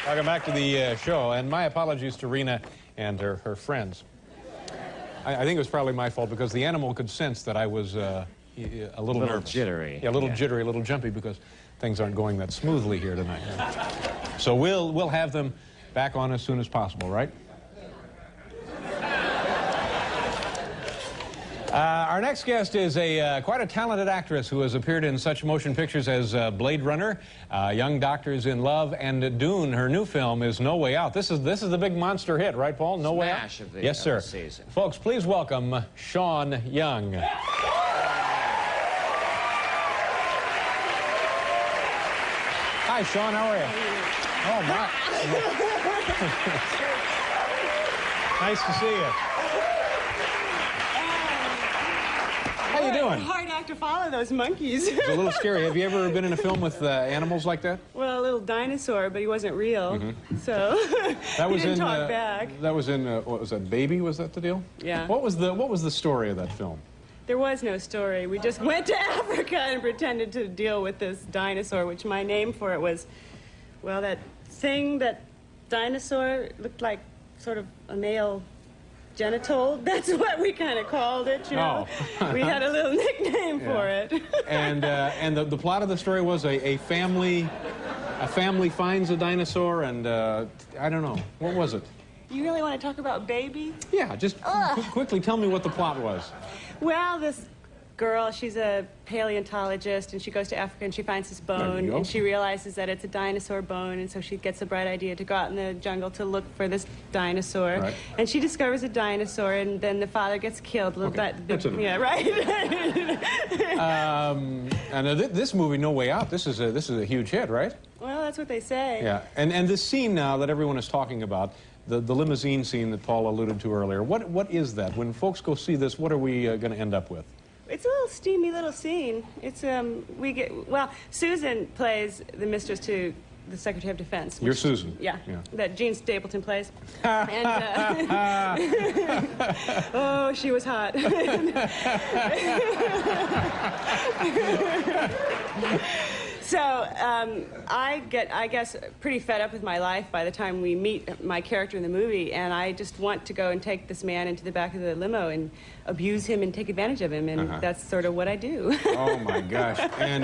Welcome back to the show, and my apologies to Rena and her friends. I think it was probably my fault because the animal could sense that I was a little nervous. Jittery. Yeah, a little jittery, a little jumpy because things aren't going that smoothly here tonight. So we'll have them back on as soon as possible, right? Our next guest is quite a talented actress who has appeared in such motion pictures as Blade Runner, Young Doctors in Love, and Dune. Her new film is No Way Out. This is the big monster hit, right, Paul? No Way Out. Smash of the yes, sir. season. Folks, please welcome Sean Young. Hi, Sean. How are you? Oh my! Nice to see you. How you doing? Hard act to follow those monkeys. It's a little scary. Have you ever been in a film with animals like that? Well, a little dinosaur, but he wasn't real. So That was he didn't in, talk back. That was in what was that? Baby? Was that the deal? Yeah. What was the story of that film? There was no story. We just went to Africa and pretended to deal with this dinosaur, which my name for it was, well, that thing, that dinosaur looked like sort of a male genital. That's what we kind of called it, you know. Oh. We had a little nickname for it. And the plot of the story was a family finds a dinosaur, and I don't know, what was it? You really want to talk about Baby? Yeah, just quickly tell me what the plot was. Well, this girl, she's a paleontologist, and she goes to Africa and she finds this bone, and she realizes that it's a dinosaur bone, and so she gets the bright idea to go out in the jungle to look for this dinosaur. Right. And she discovers a dinosaur, and then the father gets killed. That's enough. Yeah, right. And this movie, No Way Out, this is a huge hit, right? Well, that's what they say. Yeah, and this scene now that everyone is talking about, the limousine scene that Paul alluded to earlier, what is that? When folks go see this, what are we going to end up with? It's a little steamy little scene. It's Susan plays the mistress to the Secretary of Defense. You're Susan. Yeah, that Gene Stapleton plays. And, oh, she was hot. So I get, I guess, pretty fed up with my life by the time we meet my character in the movie, and I just want to go and take this man into the back of the limo and abuse him and take advantage of him, and that's sort of what I do. Oh my gosh! And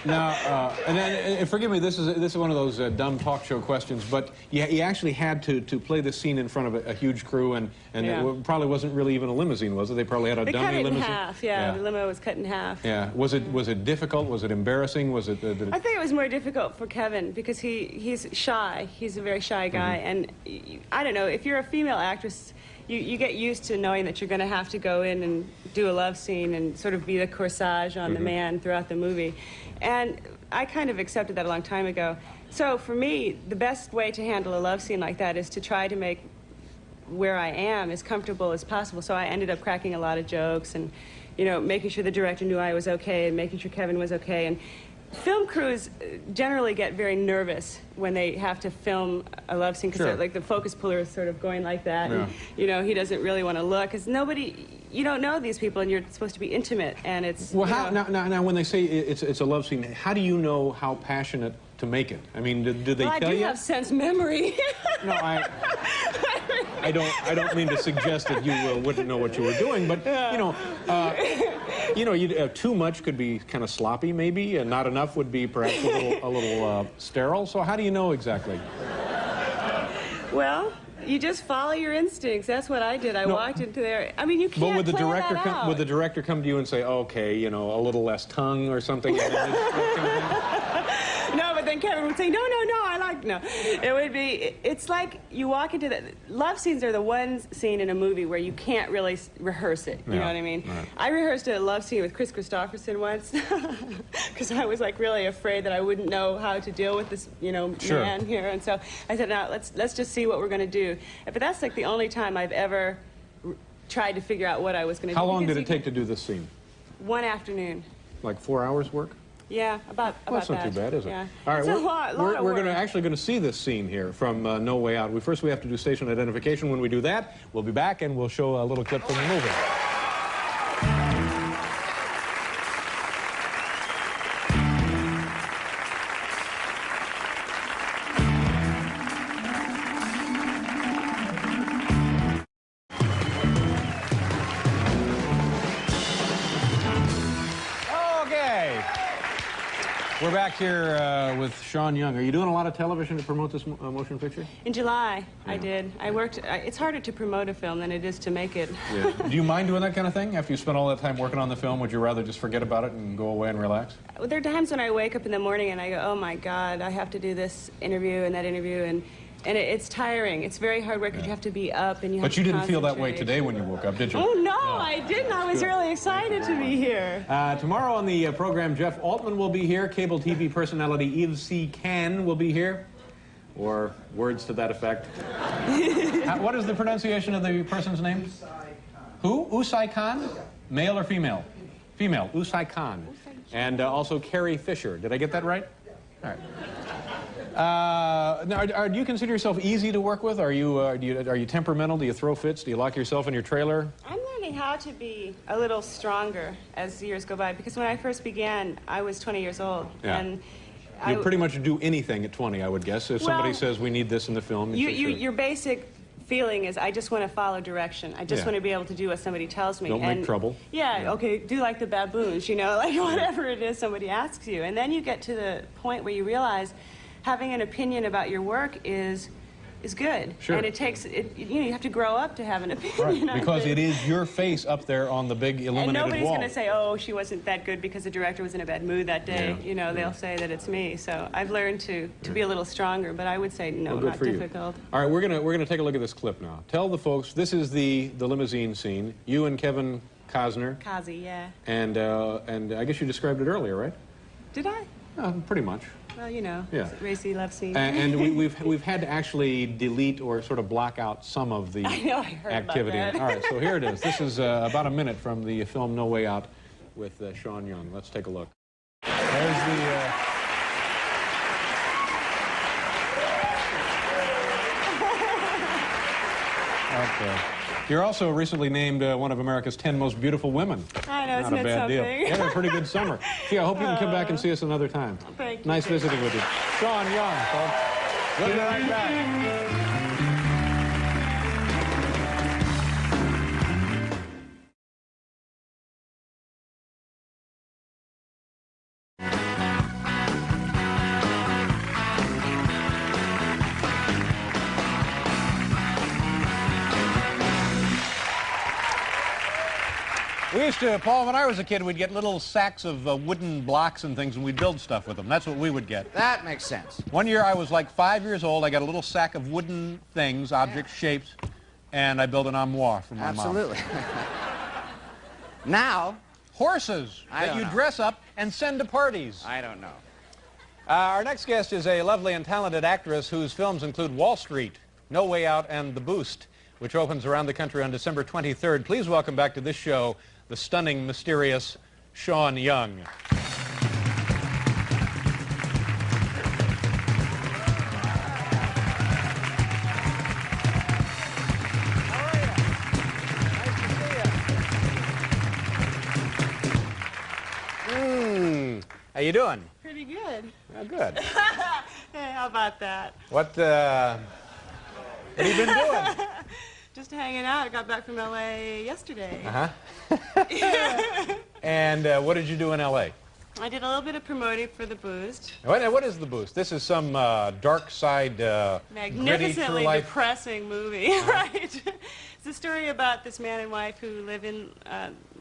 now, and then, forgive me, this is one of those dumb talk show questions, but you actually had to play this scene in front of a huge crew, and it probably wasn't really even a limousine, was it? They probably had a dummy limousine. They cut it in half. Yeah, the limo was cut in half. Yeah. Was it difficult? Was it embarrassing? Was it? I think it was more difficult for Kevin because he's shy. He's a very shy guy, and I don't know, if you're a female actress, you get used to knowing that you're going to have to go in and do a love scene and sort of be the corsage on the man throughout the movie. And I kind of accepted that a long time ago. So for me, the best way to handle a love scene like that is to try to make where I am as comfortable as possible. So I ended up cracking a lot of jokes and, you know, making sure the director knew I was okay and making sure Kevin was okay. And film crews generally get very nervous when they have to film a love scene because like the focus puller is sort of going like that, and you know he doesn't really want to look because you don't know these people and you're supposed to be intimate, and it's now when they say it's a love scene, how do you know how passionate to make it? I mean, do they tell you? I do have sense memory. No, I don't mean to suggest that you wouldn't know what you were doing, but too much could be kind of sloppy, maybe, and not enough would be perhaps a little sterile. So how do you know exactly? Well, you just follow your instincts. That's what I did. I walked into there. I mean, you can't. But would the director would the director come to you and say, "Okay, you know, a little less tongue or something"? No, but then Kevin would say, no, it would be, it's like you walk into the, love scenes are the one scene in a movie where you can't really rehearse it, you know what I mean? Right. I rehearsed a love scene with Chris Christopherson once, because I was like really afraid that I wouldn't know how to deal with this, you know, man here, and so I said, now, let's just see what we're going to do. But that's like the only time I've ever tried to figure out what I was going to do. How long did it take to do this scene? One afternoon. Like 4 hours work? Yeah, about that's that. not too bad, is it? Yeah. All right, it's we're actually going to see this scene here from No Way Out. First we have to do station identification. When we do that, we'll be back and we'll show a little clip from the movie. We're back here with Sean Young. Are you doing a lot of television to promote this motion picture? In July, yeah. I did. I worked. It's harder to promote a film than it is to make it. Yeah. Do you mind doing that kind of thing? After you spend all that time working on the film, would you rather just forget about it and go away and relax? Well, there are times when I wake up in the morning and I go, oh my God, I have to do this interview and that interview, and it's tiring. It's very hard work because you have to be up and you have to But you didn't feel that way today when you woke up, did you? Oh, no, I didn't. I was really excited to be here. Tomorrow on the program, Jeff Altman will be here. Cable TV personality Yves C. Can will be here. Or words to that effect. What is the pronunciation of the person's name? Who? Usai Khan? Male or female? Female. Usai Khan. And also Carrie Fisher. Did I get that right? All right. Now, do you consider yourself easy to work with? Are you temperamental? Do you throw fits? Do you lock yourself in your trailer? I'm learning how to be a little stronger as years go by, because when I first began, I was 20 years old. Yeah. And you pretty much do anything at 20, I would guess. If somebody says we need this in the film, your basic feeling is, I just want to follow direction. I just want to be able to do what somebody tells me. Don't make trouble. Yeah, okay, do like the baboons, you know, like whatever it is somebody asks you. And then you get to the point where you realize having an opinion about your work is good. Sure. And it takes, you have to grow up to have an opinion. Right. Because it is your face up there on the big illuminated and nobody's wall. going to say, oh, she wasn't that good because the director was in a bad mood that day. Yeah. You know, they'll say that it's me. So I've learned to be a little stronger, but I would say no, not difficult. All right, we're gonna take a look at this clip now. Tell the folks, this is the limousine scene. You and Kevin Costner. Kazi, yeah. And I guess you described it earlier, right? Did I? Pretty much. Well, you know, yeah. racy love scene. And we've had to actually delete or sort of block out some of the activity. About that. All right, so here it is. This is about a minute from the film No Way Out with Sean Young. Let's take a look. There's the... Okay. You're also recently named one of America's 10 most beautiful women. I know, isn't Not a bad deal. something? Yeah, a pretty good summer. Gee, I hope you can come back and see us another time. Thank you. Nice visiting with you. Sean Young, folks. We'll be right back. We used to, Paul, when I was a kid, we'd get little sacks of wooden blocks and things, and we'd build stuff with them. That's what we would get. That makes sense. One year I was like 5 years old. I got a little sack of wooden things, objects, shapes, and I built an armoire for my mom. Absolutely. Now, horses that you dress up and send to parties. I don't know. Our next guest is a lovely and talented actress whose films include Wall Street, No Way Out, and The Boost, which opens around the country on December 23rd. Please welcome back to this show the stunning, mysterious Sean Young. How you doing? Pretty good. Oh, good. Hey, how about that? What have you been doing? Just hanging out. I got back from L.A. yesterday. Uh-huh. And what did you do in L.A.? I did a little bit of promoting for The Boost. What is The Boost? This is some dark side, magnificently gritty, depressing movie, right? It's a story about this man and wife who live in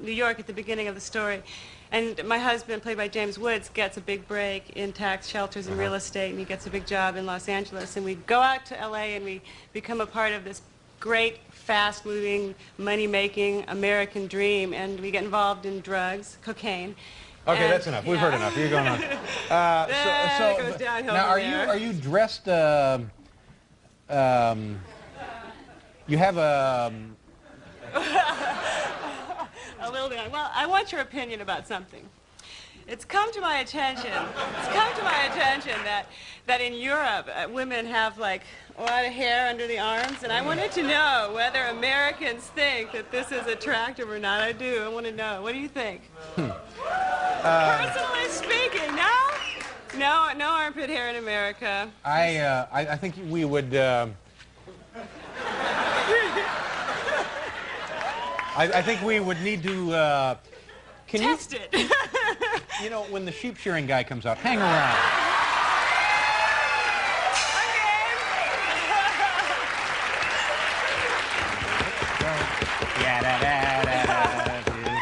New York at the beginning of the story. And my husband, played by James Woods, gets a big break in tax shelters and real estate, and he gets a big job in Los Angeles. And we go out to L.A. and we become a part of this great, fast-moving, money-making American dream, and we get involved in drugs, cocaine. Okay, that's enough. We've heard enough. You're going on. It goes downhill now, from are you dressed? You have a. A little bit. Well, I want your opinion about something. It's come to my attention. That in Europe, women have like a lot of hair under the arms, and I wanted to know whether Americans think that this is attractive or not. I do. I want to know. What do you think? Personally speaking, no armpit hair in America. I think we would. I think we would need to. Test it. you know, when the sheep shearing guy comes out, hang around.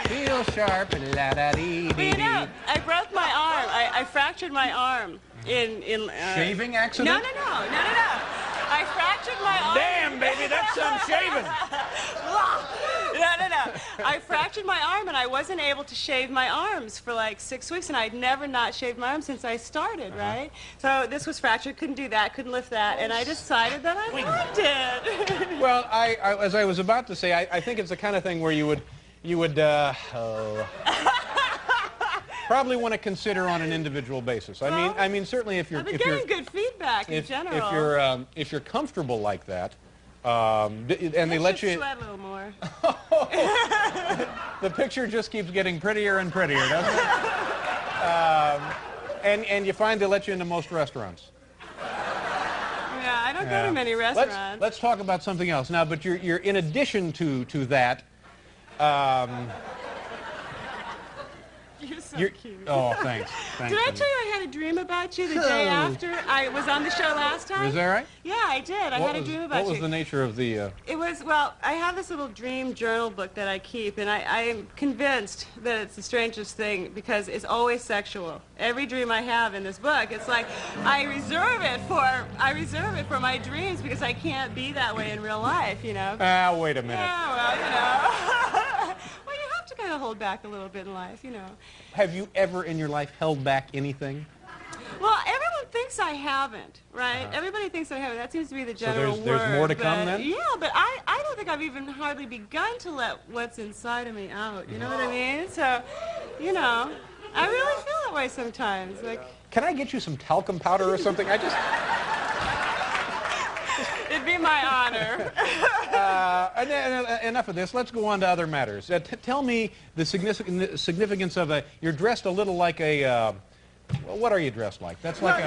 Feel sharp. But you know, I broke my arm. I fractured my arm in shaving accident? No. I fractured my arm. Damn, baby, that's some shaving. No. I fractured my arm, and I wasn't able to shave my arms for like 6 weeks, and I'd never not shaved my arms since I started, right? So this was fractured, couldn't do that, couldn't lift that, and I decided that I liked it. Well, as I was about to say, I think it's the kind of thing where you would probably want to consider on an individual basis. I mean, certainly if you're I've been getting good feedback in general. If you're comfortable like that, and they let you sweat a little more. The picture just keeps getting prettier and prettier, doesn't it? And you find they let you into most restaurants. Yeah, I don't go to many restaurants. Let's talk about something else now. But you're in addition to that. You're so cute. Oh, thanks. Did I tell you I had a dream about you the day after I was on the show last time? Is that right? Yeah, I did. I had a dream about you. What was the nature of the... It was, well, I have this little dream journal book that I keep, and I am convinced that it's the strangest thing because it's always sexual. Every dream I have in this book, it's like I reserve it for my dreams because I can't be that way in real life, you know. Wait a minute. Yeah, well, you know. Well, you have to kind of hold back a little bit in life, you know. Have you ever in your life held back anything? Well, everyone thinks I haven't, right? Everybody thinks I haven't. That seems to be the general word. So there's more to come then? Yeah, but I don't think I've even hardly begun to let what's inside of me out. You know what I mean? So, you know, I really feel that way sometimes. Like, can I get you some talcum powder or something? It'd be my honor. Enough of this. Let's go on to other matters. Tell me the significance of you're dressed a little like a... what are you dressed like? That's like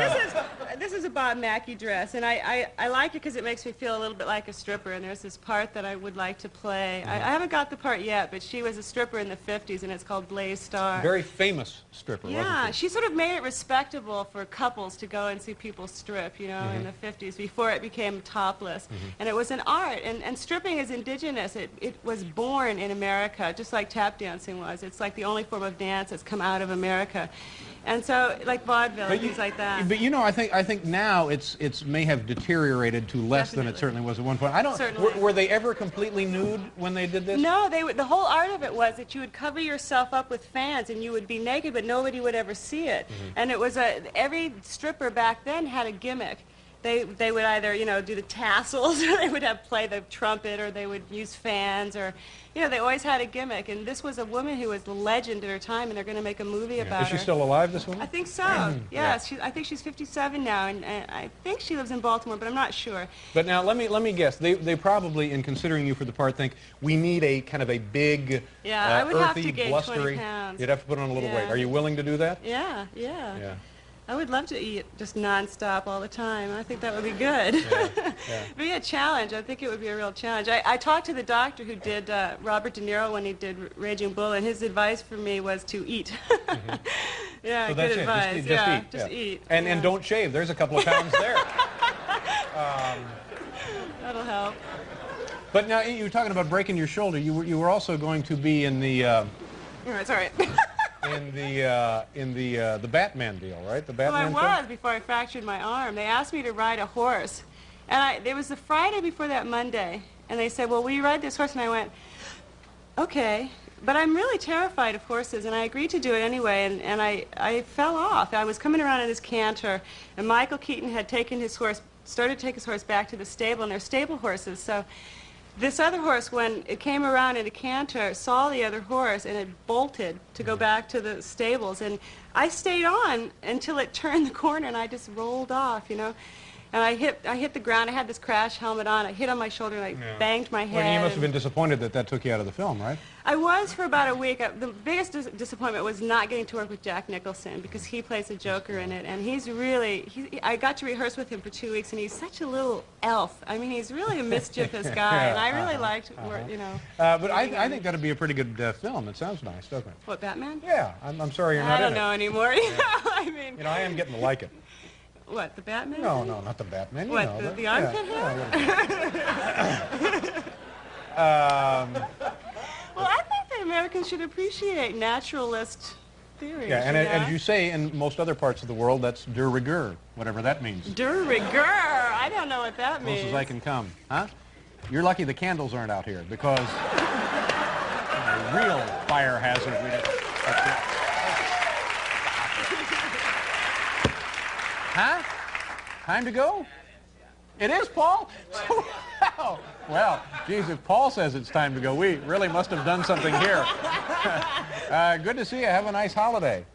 this is a Bob Mackie dress, and I like it because it makes me feel a little bit like a stripper, and there's this part that I would like to play. I haven't got the part yet, but she was a stripper in the 50s, and it's called Blaze Star. Very famous stripper, wasn't she sort of made it respectable for couples to go and see people strip, you know, in the 50s, before it became topless. And it was an art, and stripping is indigenous. It was born in America, just like tap dancing was. It's like the only form of dance that's come out of America. And so, like vaudeville and things like that. But you know, I think now it's may have deteriorated to less than it certainly was at one point. Were they ever completely nude when they did this? No, the whole art of it was that you would cover yourself up with fans and you would be naked, but nobody would ever see it. And it was every stripper back then had a gimmick. They would either, you know, do the tassels, or they would play the trumpet, or they would use fans, or, you know, they always had a gimmick. And this was a woman who was the legend at her time, and they're going to make a movie about her. Is she still alive, this woman? I think so. Yes, I think she's 57 now, and I think she lives in Baltimore, but I'm not sure. But now let me guess. They probably, in considering you for the part, think we need a kind of a big, I would earthy, have to gain blustery. 20 pounds. You'd have to put on a little weight. Are you willing to do that? Yeah. I would love to eat just nonstop all the time. I think that would be good. It would be a challenge. I think it would be a real challenge. I talked to the doctor who did Robert De Niro when he did Raging Bull, and his advice for me was to eat. Yeah, so good advice. Just eat. Just eat. And don't shave. There's a couple of pounds there. That'll help. But now you were talking about breaking your shoulder. You were also going to be in the. Sorry. In the Batman deal, right? The Batman. Well, I was before I fractured my arm. They asked me to ride a horse, and it was the Friday before that Monday, and they said, "Well, will you ride this horse?" And I went, "Okay." But I'm really terrified of horses, and I agreed to do it anyway, and I fell off. I was coming around in this canter, and Michael Keaton had started to take his horse back to the stable, and they're stable horses, so this other horse, when it came around in a canter, saw the other horse, and it bolted to go back to the stables, and I stayed on until it turned the corner, and I just rolled off, you know. And I hit the ground. I had this crash helmet on. I hit on my shoulder and I banged my head. Well, you must have been disappointed that that took you out of the film, right? I was for about a week. The biggest disappointment was not getting to work with Jack Nicholson because he plays the Joker in it, and he's really. I got to rehearse with him for 2 weeks, and he's such a little elf. I mean, he's really a mischievous guy, and I really liked, you know. But I think that'd be a pretty good film. It sounds nice, doesn't it? What, Batman? Yeah, I'm sorry you're not I in don't know anymore. You know, I mean. You know, I am getting to like it. What, the Batman? No, no, not the Batman. You What, know, the armpit hair? Well, I think the Americans should appreciate naturalist theories. Yeah, and as you say in most other parts of the world, that's de rigueur, whatever that means. De rigueur? I don't know what that means. Close as I can come, huh? You're lucky the candles aren't out here, because a real fire hazard. Huh? Time to go? It is, Paul? Well, geez, if Paul says it's time to go, we really must have done something here. Good to see you. Have a nice holiday.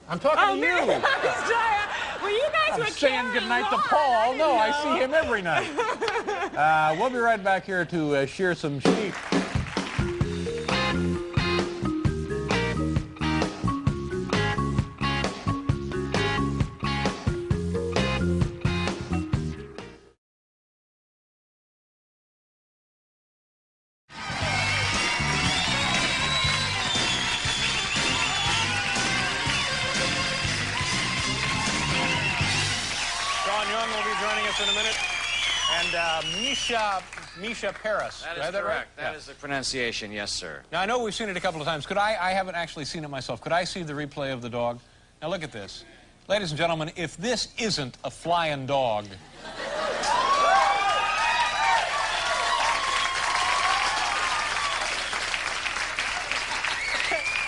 I'm talking to you. I'm sorry. Well, you guys were saying goodnight to Paul. No, I see him every night. We'll be right back here to shear some sheep. In a minute, and Misha Paris. That is right? correct. That That is the pronunciation, yes, sir. Now, I know we've seen it a couple of times. I haven't actually seen it myself. Could I see the replay of the dog? Now, look at this. Ladies and gentlemen, if this isn't a flying dog...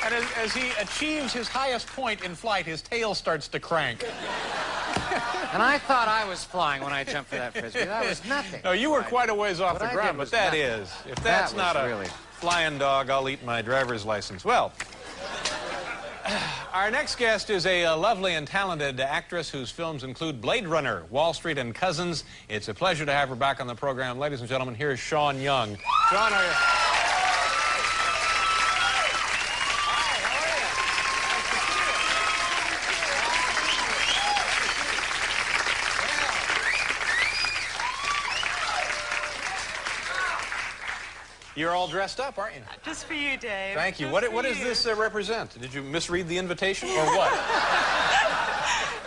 And as he achieves his highest point in flight, his tail starts to crank. And I thought I was flying when I jumped for that frisbee. That was nothing. No, you were quite a ways off the ground, but that nothing. is. If that's not a really flying dog, I'll eat my driver's license. Well, our next guest is a lovely and talented actress whose films include Blade Runner, Wall Street, and Cousins. It's a pleasure to have her back on the program. Ladies and gentlemen, here's Sean Young. Sean, are you... You're all dressed up, aren't you? Just for you, Dave. Thank you. Just What does this represent? Did you misread the invitation or what?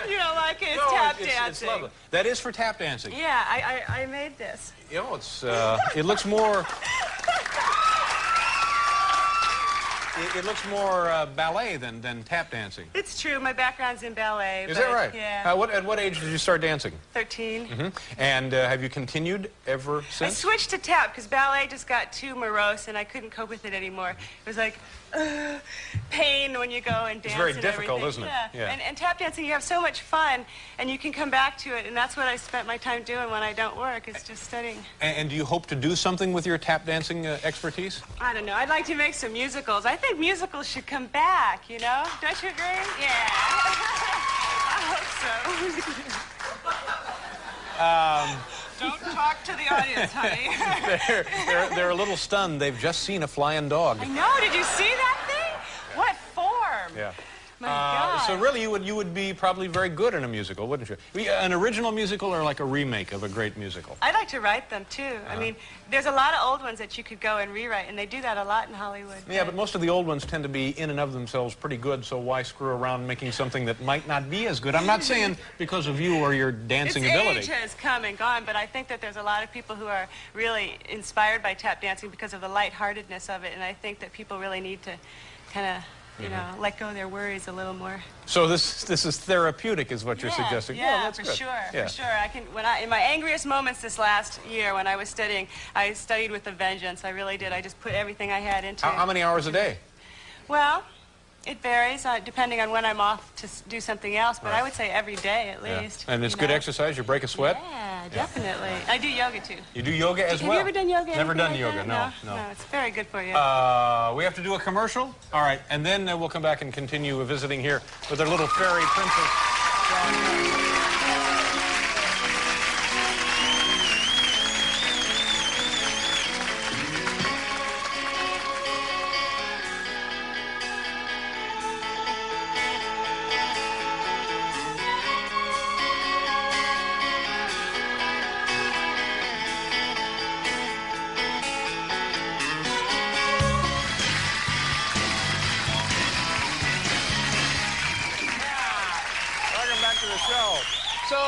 You don't like it? It's tap dancing. It's lovely. That is for tap dancing. Yeah, I made this. You know, it looks more... It looks more ballet than tap dancing. It's true. My background's in ballet. Is that right? Yeah. At what age did you start dancing? 13. Mm-hmm. And have you continued ever since? I switched to tap because ballet just got too morose and I couldn't cope with it anymore. It was like pain when you go and dance. It's very and difficult, everything. isn't it? Yeah. And tap dancing, you have so much fun and you can come back to it, and that's what I spent my time doing when I don't work, is just studying. And do you hope to do something with your tap dancing expertise? I don't know. I'd like to make some musicals. I think musicals should come back, you know? Don't you agree? Yeah. I hope so. Don't talk to the audience, honey. They're a little stunned. They've just seen a flying dog. I know. Did you see that thing? What form? Yeah. My God. So really, you would be probably very good in a musical, wouldn't you? An original musical or like a remake of a great musical? I'd like to write them, too. I mean, there's a lot of old ones that you could go and rewrite, and they do that a lot in Hollywood. Yeah, but most of the old ones tend to be in and of themselves pretty good, so why screw around making something that might not be as good? I'm not saying because of you or your dancing ability. Age has come and gone, but I think that there's a lot of people who are really inspired by tap dancing because of the lightheartedness of it, and I think that people really need to kind of, you know, let go of their worries a little more. So this is therapeutic, is what you're suggesting? Yeah, that's for good. sure, yeah. for sure. In my angriest moments this last year when I was studying, I studied with a vengeance. I really did. I just put everything I had into it. How many hours a day? Well, it varies depending on when I'm off to do something else, but I would say every day at least. And it's good exercise? You break a sweat? Yeah, definitely. I do yoga too. You do yoga as well? Have you ever done yoga? Never done like yoga, that? no. No, it's very good for you. We have to do a commercial? All right, and then we'll come back and continue visiting here with our little fairy princess.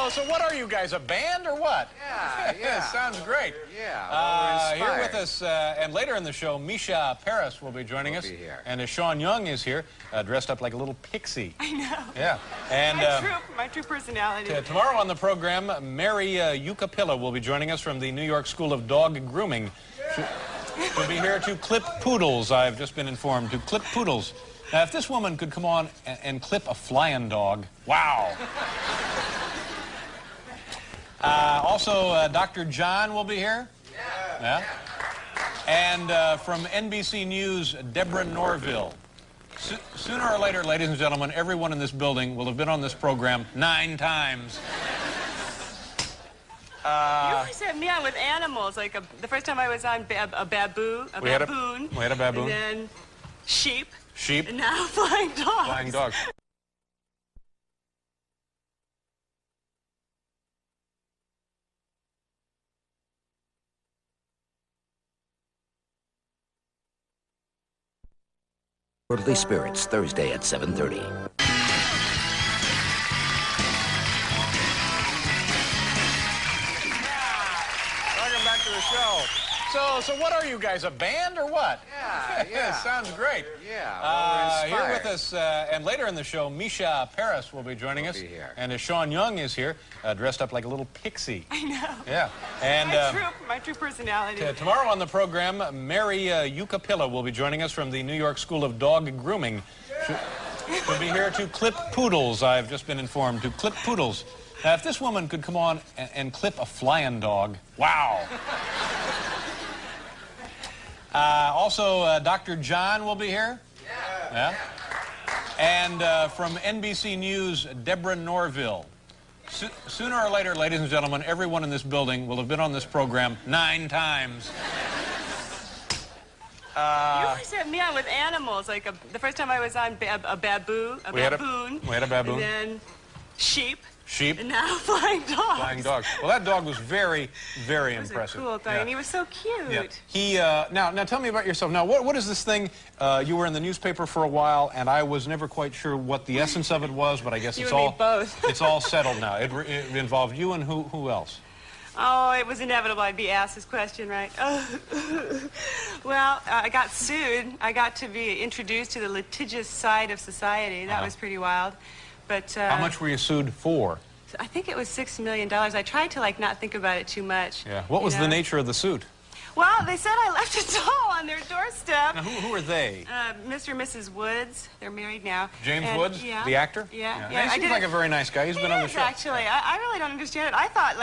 So what are you guys, a band or what? Yeah. Sounds great. Yeah. Here with us, and later in the show, Misha Paris will be joining us. And Sean Young is here, dressed up like a little pixie. I know. Yeah. And my true personality. tomorrow on the program, Mary Ukapilla will be joining us from the New York School of Dog Grooming. She'll be here to clip poodles, I've just been informed, to clip poodles. Now, if this woman could come on and clip a flying dog, wow. Also, Dr. John will be here. Yeah. And from NBC News, Deborah Norville. Sooner or later, ladies and gentlemen, everyone in this building will have been on this program 9 times. You always have me on with animals. Like the first time I was on, a baboon. We had a baboon. And then sheep. Sheep. And now flying dogs. Flying dogs. Worldly Spirits, Thursday at 7:30. Welcome back to the show. So what are you guys, a band or what? Yeah. Sounds great. Yeah. Here with us, and later in the show, Misha Paris will be joining us. And Sean Young is here, dressed up like a little pixie. I know. Yeah. And my true personality. tomorrow on the program, Mary Ukapilla will be joining us from the New York School of Dog Grooming. She'll be here to clip poodles, I've just been informed, to clip poodles. Now, if this woman could come on and clip a flying dog, wow. Also, Dr. John will be here. Yeah. And from NBC News, Deborah Norville. Sooner or later, ladies and gentlemen, everyone in this building will have been on this program 9 times. You always have me on with animals. Like the first time I was on, a baboon. We had a baboon. And then sheep. Sheep. And now flying dogs. Flying dogs. Well, that dog was very, very impressive. It was a cool dog, and he was so cute. Yeah. He now tell me about yourself. Now, what is this thing? You were in the newspaper for a while, and I was never quite sure what the essence of it was, but I guess it's all both. It's all settled now. It involved you and who else? Oh, it was inevitable I'd be asked this question, right? Well, I got sued. I got to be introduced to the litigious side of society. That was pretty wild. But how much were you sued for? I think it was $6 million. I tried to not think about it too much. Yeah. What was the nature of the suit? Well, they said I left a doll on their doorstep. Now, who are they? Mr. and Mrs. Woods. They're married now. James Woods, the actor? Yeah. He seems like a very nice guy. He's been on the show. Actually. I really don't understand it. I thought,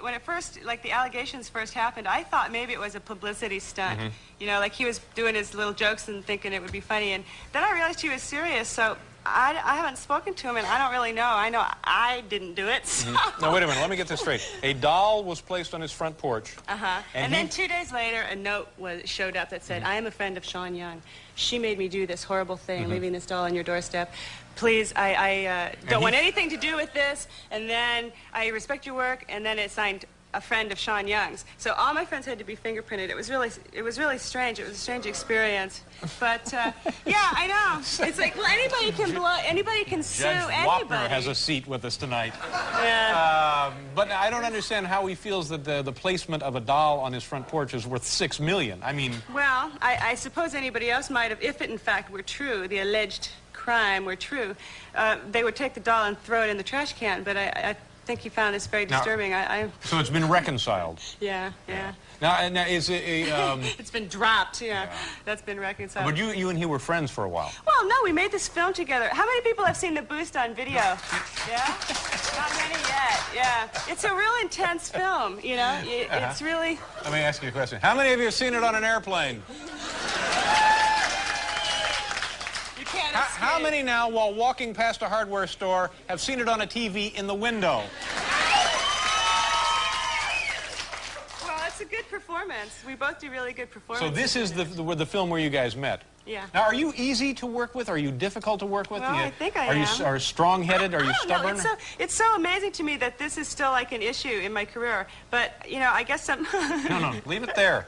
when it first, the allegations first happened, I thought maybe it was a publicity stunt. You know, he was doing his little jokes and thinking it would be funny. And then I realized he was serious, so I haven't spoken to him, and I don't really know. I know I didn't do it. So. Now, wait a minute. Let me get this straight. A doll was placed on his front porch. And then 2 days later, a note showed up that said, I am a friend of Sean Young. She made me do this horrible thing, leaving this doll on your doorstep. Please, I don't want anything to do with this. And then I respect your work. And then it signed a friend of Sean Young's. So all my friends had to be fingerprinted. It was really strange. It was a strange experience. But yeah, I know. It's like, well, anybody can sue Judge anybody. Wapner has a seat with us tonight. Yeah. But I don't understand how he feels that the placement of a doll on his front porch is worth $6 million. I mean, well, I suppose anybody else might have, if it in fact were true, the alleged crime were true, they would take the doll and throw it in the trash can. But I think he found this very disturbing. So it's been reconciled. Yeah. Now is it it's been dropped. Yeah, that's been reconciled. But you and he were friends for a while. Well, no, we made this film together. How many people have seen The Boost on video? Yeah, not many yet. Yeah, it's a real intense film. You know, it's really. Let me ask you a question. How many of you have seen it on an airplane? How many now, while walking past a hardware store, have seen it on a TV in the window? Well, it's a good performance. We both do really good performances. So this is the film where you guys met? Yeah. Now, are you easy to work with? Are you difficult to work with? Well, I think I am. Are you strong-headed? Are you stubborn? No, it's so amazing to me that this is still like an issue in my career. But, you know, I guess some... No, leave it there.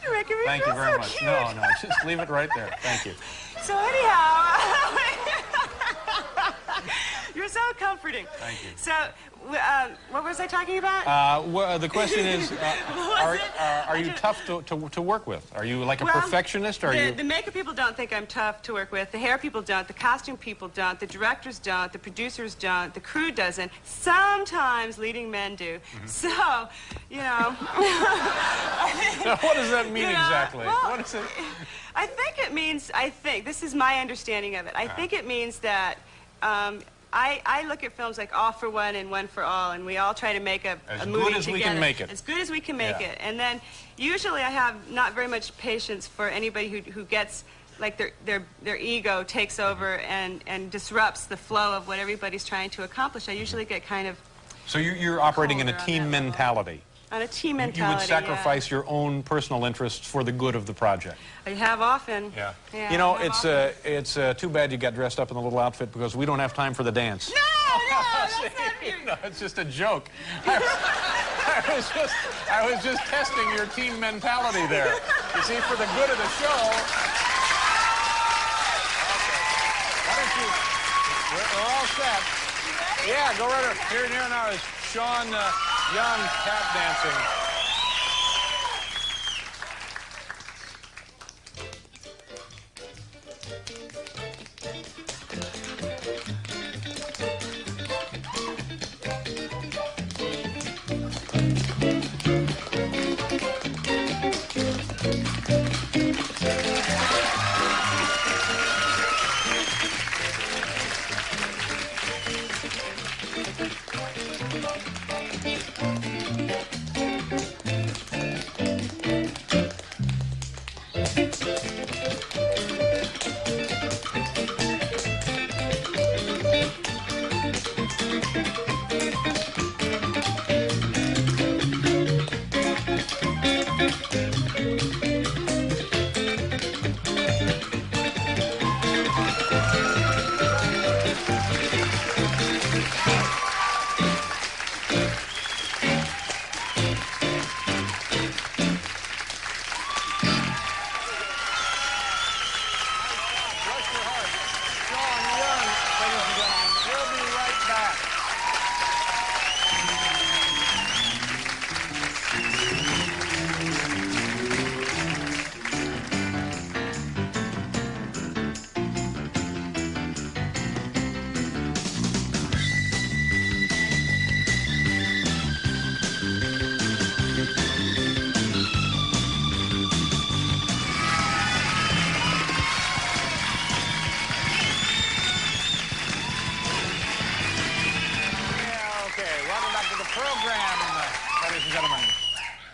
You're making me Thank feel you very so much. cute. No, just leave it right there. Thank you. So anyhow, you're so comforting. Thank you. So, what was I talking about? Well, the question is, are you tough to work with? Are you like a perfectionist? Or the makeup people don't think I'm tough to work with. The hair people don't. The costume people don't. The directors don't. The producers don't. The crew doesn't. Sometimes leading men do. So, you know. Now, what does that mean exactly? Well, what is it? I think it means, this is my understanding of it. I think it means that I look at films like All for One and One for All, and we all try to make a movie together. As good as we can make it. As good as we can make it. And then usually I have not very much patience for anybody who gets, like their ego takes over and disrupts the flow of what everybody's trying to accomplish. I usually get kind of So you're operating in a team mentality. On a team mentality, You would sacrifice your own personal interests for the good of the project. I have often. Yeah. Yeah, you know, it's it's too bad you got dressed up in the little outfit because we don't have time for the dance. No, that's not you. No, it's just a joke. I was just testing your team mentality there. You see, for the good of the show. Okay. Why don't you? We're all set. Yeah, go right ahead. Here now is Sean Young tap dancing.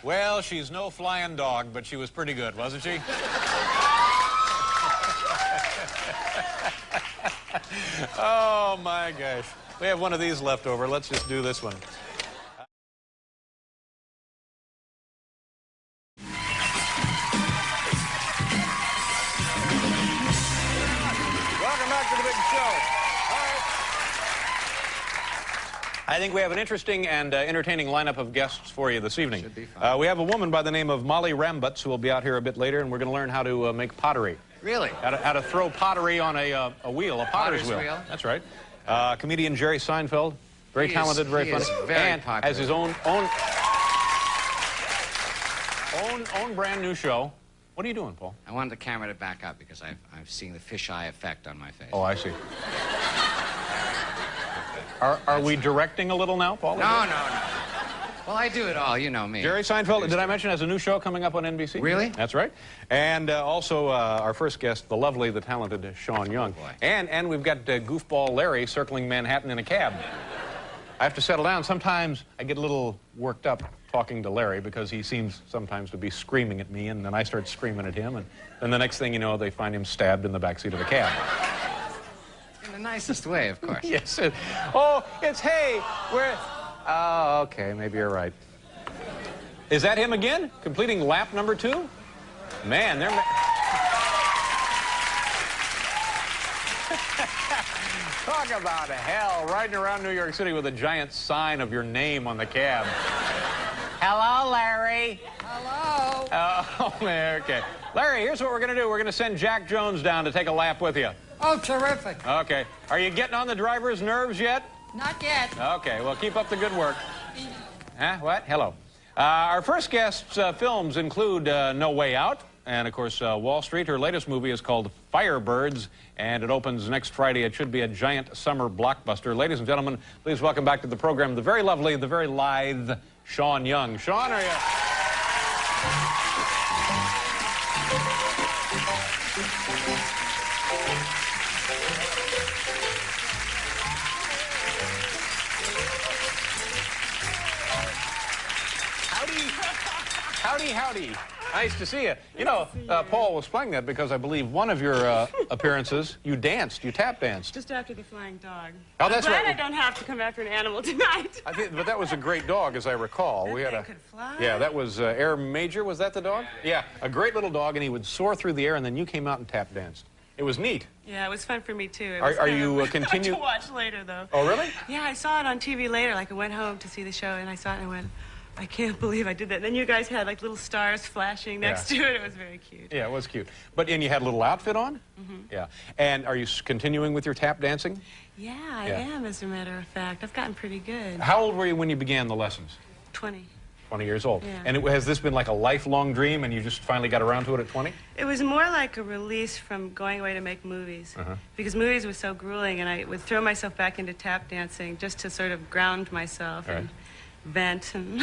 Well, she's no flying dog, but she was pretty good, wasn't she? Oh, my gosh. We have one of these left over. Let's just do this one. Welcome back to the big show. I think we have an interesting and entertaining lineup of guests for you this evening. Should be fun. We have a woman by the name of Molly Rambutz who will be out here a bit later, and we're going to learn how to make pottery. Really? How to throw pottery on a wheel, a potter's wheel. That's right. Comedian Jerry Seinfeld, very talented, very funny, and popular. Has his own brand new show. What are you doing, Paul? I wanted the camera to back up because I've seen the fisheye effect on my face. Oh, I see. Are we directing a little now, Paul? No. Well, I do it all. You know me. Jerry Seinfeld, did I mention, has a new show coming up on NBC? Really? That's right. And also our first guest, the lovely, the talented Sean Young. Oh, boy. And we've got goofball Larry circling Manhattan in a cab. I have to settle down. Sometimes I get a little worked up talking to Larry because he seems sometimes to be screaming at me, and then I start screaming at him, and then the next thing you know, they find him stabbed in the backseat of the cab. In the nicest way, of course. Yes. It's hey, we're... Oh, okay, maybe you're right. Is that him again? Completing lap number 2? Man, they're... Talk about hell, riding around New York City with a giant sign of your name on the cab. Hello, Larry. Hello. Oh, man, okay. Larry, here's what we're going to do. We're going to send Jack Jones down to take a lap with you. Oh, terrific. Okay. Are you getting on the driver's nerves yet? Not yet. Okay, well, keep up the good work. Huh? What? Hello. Our first guest's films include No Way Out, and, of course, Wall Street. Her latest movie is called Firebirds, and it opens next Friday. It should be a giant summer blockbuster. Ladies and gentlemen, please welcome back to the program the very lovely, the very lithe Sean Young. Sean, are you... Howdy, howdy. Nice to see you. You know, Paul was playing that because I believe one of your appearances, you danced, you tap danced. Just after the flying dog. Oh, that's I'm glad right. I don't have to come after an animal tonight. But that was a great dog, as I recall. That we had thing could fly. Yeah, that was Air Major. Was that the dog? Yeah, a great little dog, and he would soar through the air, and then you came out and tap danced. It was neat. Yeah, it was fun for me, too. Are you continue? to watch later, though. Oh, really? Yeah, I saw it on TV later. Like, I went home to see the show, and I saw it, and I went, I can't believe I did that. And then you guys had, like, little stars flashing next to it. It was very cute. Yeah, it was cute. And you had a little outfit on? Mm-hmm. Yeah. And are you continuing with your tap dancing? Yeah, I am, as a matter of fact. I've gotten pretty good. How old were you when you began the lessons? 20. 20 years old. Yeah. And has this been like a lifelong dream, and you just finally got around to it at 20? It was more like a release from going away to make movies. Because movies were so grueling, and I would throw myself back into tap dancing just to sort of ground myself and vent. And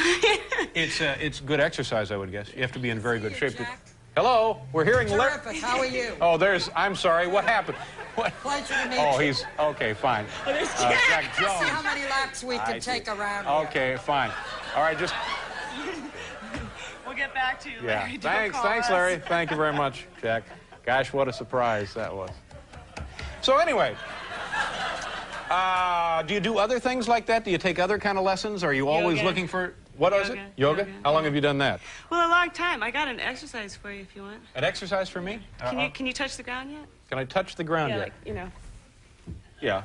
It's good exercise, I would guess. You have to be in very good shape. Jack. Hello, we're hearing... Terrific. How are you? Oh, I'm sorry, what happened? What? Pleasure to meet Oh, you. he's... Okay, fine. Oh, there's Jack. Jack See how Jones. many laps we can take around here. Okay, fine. All right, just... We'll get back to you, Yeah. Larry. Don't Thanks, call thanks, us. Larry. Thank you very much, Jack. Gosh, what a surprise that was. So anyway, do you do other things like that? Do you take other kind of lessons? Are you always Yoga. looking for... What is it? Yoga. Yoga? Yoga. How long have you done that? Well, a long time. I got an exercise for you if you want. An exercise for me? Can you touch the ground yet? Can I touch the ground Yeah, yet? like, you know. Yeah.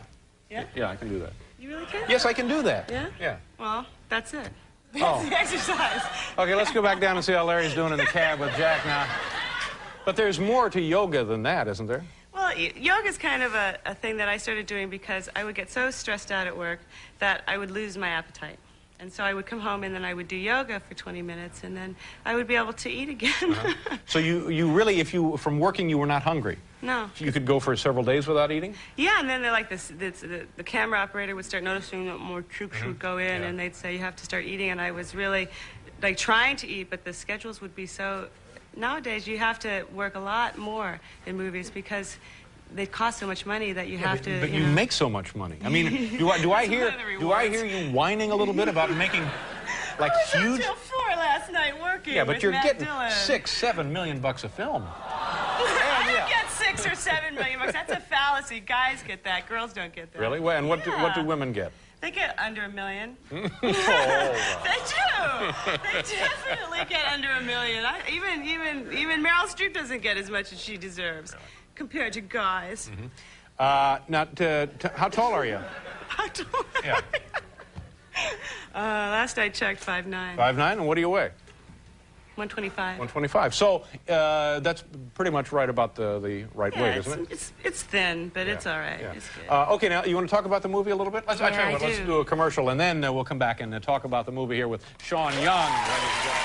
Yeah? Yeah, I can do that. You really can? Yes, I can do that. Yeah? Yeah. Well, that's it. That's Oh. the exercise. Okay, let's go back down and see how Larry's doing in the cab with Jack now. But there's more to yoga than that, isn't there? Well, yoga's kind of a thing that I started doing because I would get so stressed out at work that I would lose my appetite. And so I would come home and then I would do yoga for 20 minutes and then I would be able to eat again. So you really, from working, you were not hungry? No. You could go for several days without eating? Yeah, and then they're like the camera operator would start noticing that more troops would go in and they'd say, you have to start eating. And I was really like trying to eat, but the schedules would be so... Nowadays, you have to work a lot more in movies because they cost so much money that you have to... But you make so much money. I mean, do I hear you whining a little bit about making like I was huge... up till 4 last night working Yeah, but with you're Matt getting Dillon. $6-7 million bucks a film. I don't get $6 or $7 million bucks. That's a fallacy. Guys get that. Girls don't get that. Really? Well, and what do women get? They get under $1 million. Oh, They do. They definitely get under $1 million. Even Meryl Streep doesn't get as much as she deserves compared to guys. Now, how tall are you? How tall am Yeah. Last I checked, 5'9". 5'9", and what do you weigh? 125. 125. So that's pretty much right about the right weight, isn't it? It's thin, but it's all right. Yeah. It's good. Okay, now you want to talk about the movie a little bit? I tell you what, let's do. do a commercial, and then we'll come back and talk about the movie here with Sean Young. Ready to go.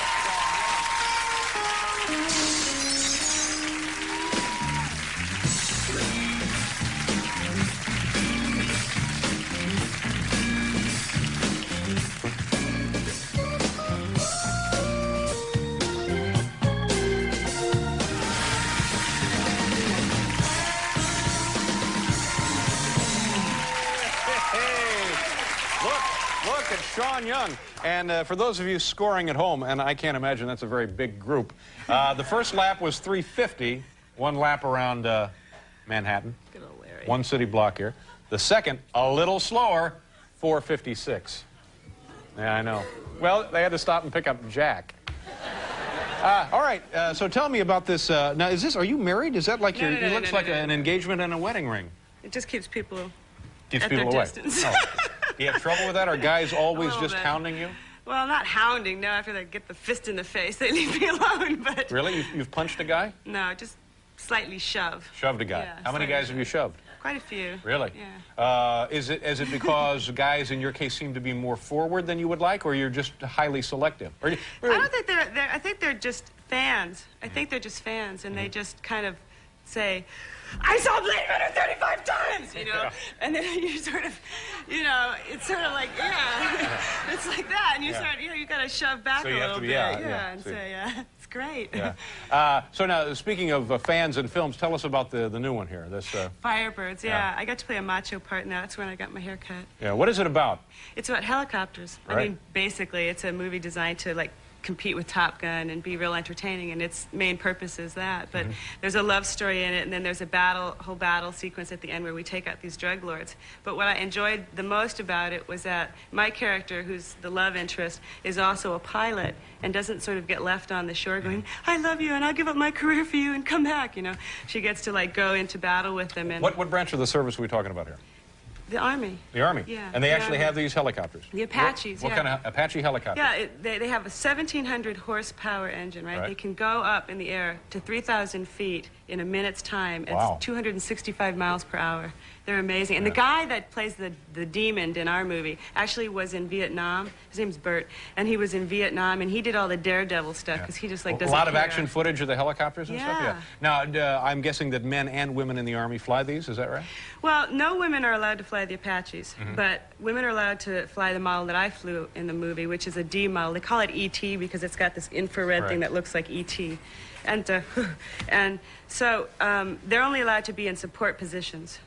Look at Sean Young. And for those of you scoring at home, and I can't imagine that's a very big group, the first lap was 350, one lap around Manhattan, Good old Larry. one city block here. The second, a little slower, 456. Yeah, I know. Well, they had to stop and pick up Jack. All right, so tell me about this. Now, are you married? Is that like No, it looks like an engagement and a wedding ring? It just keeps people Keeps at people their away. distance. Oh. Do you have trouble with that? Are guys always little just bit. hounding you? Well, not hounding. No, after they get the fist in the face, they leave me alone. But Really? You've punched a guy? no, just slightly shove. Shoved a guy. Yeah, How many slightly guys have you shoved? Quite a few. Really? Yeah. Is it because guys in your case seem to be more forward than you would like, or you're just highly selective? Or, I don't think they're I think they're just fans. I think they're just fans, and they just kind of say, I saw Blade Runner 35 times, you know? Yeah. And then you sort of, you know, it's sort of like, yeah, it's like that. And you start, you know, you got to shove back So a you have little to be- bit. yeah, And see. say, yeah, it's great. Yeah. So now, speaking of fans and films, tell us about the new one here. This. Firebirds, yeah. I got to play a macho part in that. That's when I got my hair cut. Yeah. What is it about? It's about helicopters. Right. I mean, basically, it's a movie designed to, like, compete with Top Gun and be real entertaining, and its main purpose is that. But there's a love story in it, and then there's a whole battle sequence at the end where we take out these drug lords. But what I enjoyed the most about it was that my character, who's the love interest, is also a pilot and doesn't sort of get left on the shore going, I love you and I'll give up my career for you and come back, you know. She gets to, like, go into battle with them. And What branch of the service are we talking about here? the Army. The Army. Yeah. And they the actually Army. have these helicopters. The Apaches, What kind of Apache helicopters? Yeah, they have a 1,700 horsepower engine, right? Right. They can go up in the air to 3,000 feet in a minute's time. Wow. It's 265 miles per hour. They're amazing. And the guy that plays the demon in our movie actually was in Vietnam. His name's Bert. And he was in Vietnam, and he did all the daredevil stuff because he just, like, doesn't A lot of care. action footage of the helicopters and stuff? Yeah. Now, I'm guessing that men and women in the Army fly these, is that right? Well, no women are allowed to fly the Apaches, but women are allowed to fly the model that I flew in the movie, which is a D model. They call it ET because it's got this infrared Right. thing that looks like ET. And so they're only allowed to be in support positions.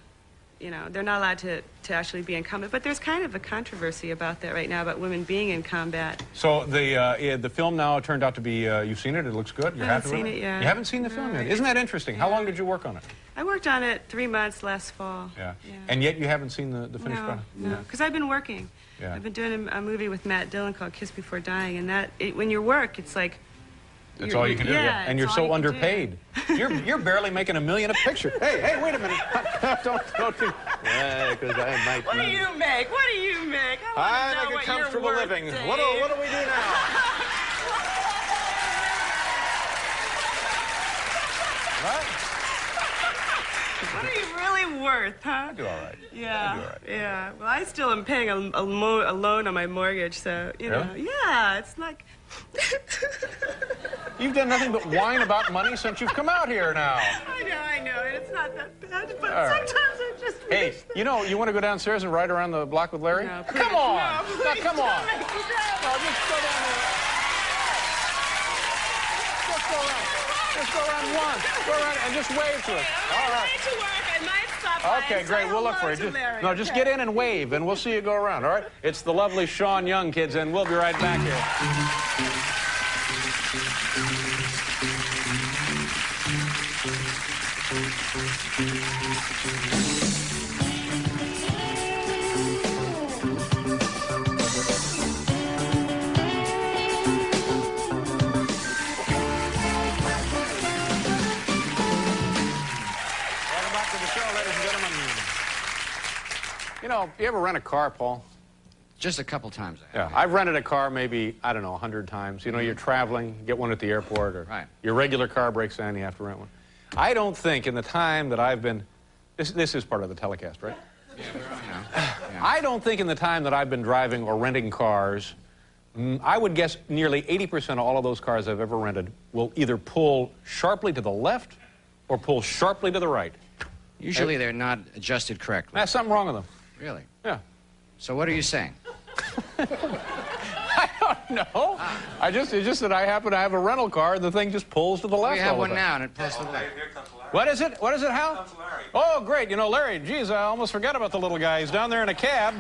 You know, they're not allowed to actually be in combat. But there's kind of a controversy about that right now, about women being in combat. So the film now turned out to be, you've seen it, it looks good, you're I haven't happy with seen it yet. You haven't seen the film yet? Isn't that interesting? How long did you work on it? I worked on it 3 months last fall. Yeah. And yet you haven't seen the finished product? No, because I've been working. Yeah. I've been doing a movie with Matt Dillon called Kiss Before Dying, and when you work, it's like... That's all you can do. Yeah, And you're it's all so you can do. underpaid. You're barely making $1 million a picture. Hey, wait a minute. don't do... Yeah, because I might... What do you make? What do you make? I I wanna know make a what you're comfortable worth, living. Dave. What do we do now? What? What are you really worth, huh? I do all right. Yeah. I do all right. Yeah. Well, I still am paying a loan on my mortgage, so, you know. Really? Yeah, it's like... You've done nothing but whine about money since you've come out here now. I know. It's not that bad, but All right. sometimes I just... Hey, you know, you want to go downstairs and ride around the block with Larry? No, Come on. No, Now, please come don't on. make me do that. No, just go down there. Just go around once. Go around and just wave to us. All right. To work. I might stop by Okay, and great. say We'll look hello for you. to Larry, No, just okay? get in and wave, and we'll see you go around, all right? It's the lovely Sean Young, kids, and we'll be right back here. Welcome back to the show, ladies and gentlemen. You know, you ever rent a car, Paul? Just a couple times. Yeah, I've rented a car maybe, I don't know, 100 times. You know, you're traveling, get one at the airport, or Right. your regular car breaks down, you have to rent one. I don't think in the time that I've been, this is part of the telecast, right? I don't think in the time that I've been driving or renting cars, I would guess nearly 80% of all of those cars I've ever rented will either pull sharply to the left or pull sharply to the right. Usually they're not adjusted correctly. There's something wrong with them. Really? Yeah. So what are you saying? I don't know. It's just that I happen to have a rental car, and the thing just pulls to the left. We have all the one time. now, and it pulls to the left. What is it? What is it, Hal? Oh, great. You know, Larry, geez, I almost forgot about the little guy. He's down there in a cab.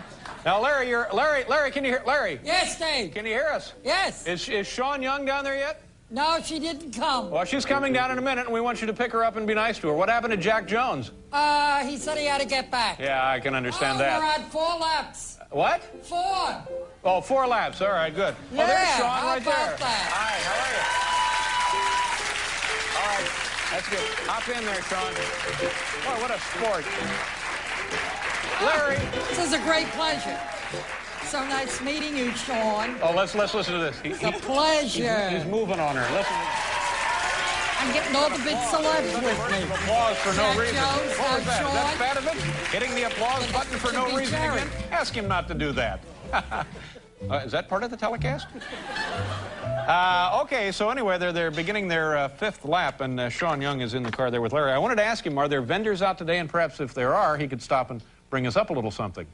Now, Larry, Larry, can you hear, Larry? Yes, Dave. Can you hear us? Yes. Is Sean Young down there yet? No, she didn't come. Well, she's coming down in a minute, and we want you to pick her up and be nice to her. What happened to Jack Jones? He said he had to get back. Yeah, I can understand We're that. at 4 laps. What? 4. Oh, 4 laps. All right, good. Yeah, Oh, there's Sean how right there. about that? Hi, how are you? All right, that's good. Hop in there, Sean. Boy, what a sport. Larry. This is a great pleasure. So nice meeting you, Sean. Oh, let's listen to this. It's a pleasure. He's moving on her. Listen. I'm getting all the big celebs with me. Applause for no reason. Jones, What was that? Is Sean. that bad of it? Hitting the applause button for no Could be reason Jerry. again? Ask him not to do that. Is that part of the telecast? Okay, so anyway, they're beginning their fifth lap, and Sean Young is in the car there with Larry. I wanted to ask him, are there vendors out today? And perhaps if there are, he could stop and bring us up a little something.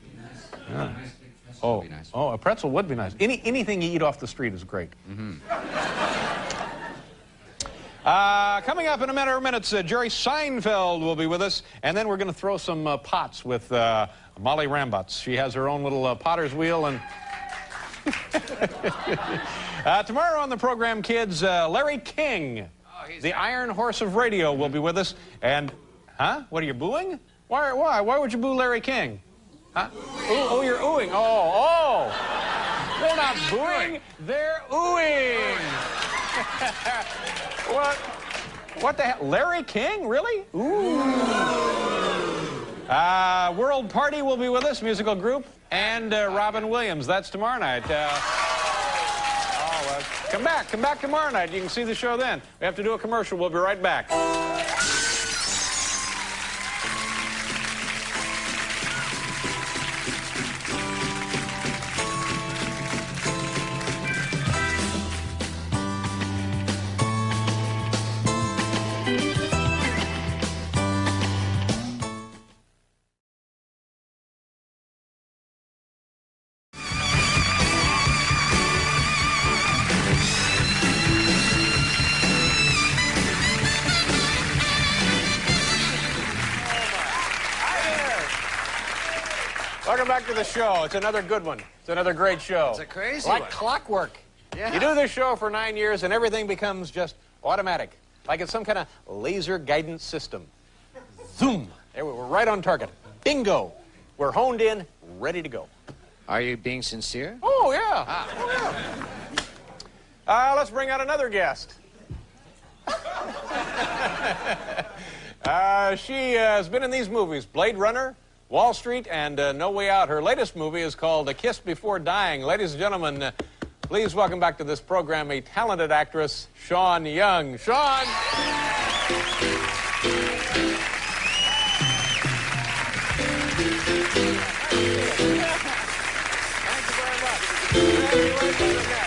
Yeah. Oh, oh, a pretzel would be nice. Anything you eat off the street is great. Coming up in a matter of minutes, Jerry Seinfeld will be with us, and then we're going to throw some pots with Molly Rambots. She has her own little potter's wheel, and tomorrow on the program, kids, Larry King, the Iron Horse of Radio, will be with us. And, what are you booing? Why would you boo Larry King? Huh? Oh, you're oohing. Oh. They're not booing, they're oohing. What the hell? Larry King? Really? Ooh. World Party will be with us, musical group, and Robin Williams. That's tomorrow night. Come back tomorrow night. You can see the show then. We have to do a commercial. We'll be right back. Welcome back to the show. It's another good one. It's another great show. It's a crazy like one. clockwork. Yeah. You do this show for 9 years and everything becomes just automatic. Like it's some kind of laser guidance system. Zoom. There we're right on target. Bingo. We're honed in, ready to go. Are you being sincere? Oh, yeah. Oh, yeah. Let's bring out another guest. She has been in these movies, Blade Runner, Wall Street, and No Way Out. Her latest movie is called A Kiss Before Dying. Ladies and gentlemen, please welcome back to this program a talented actress, Sean Young. Sean!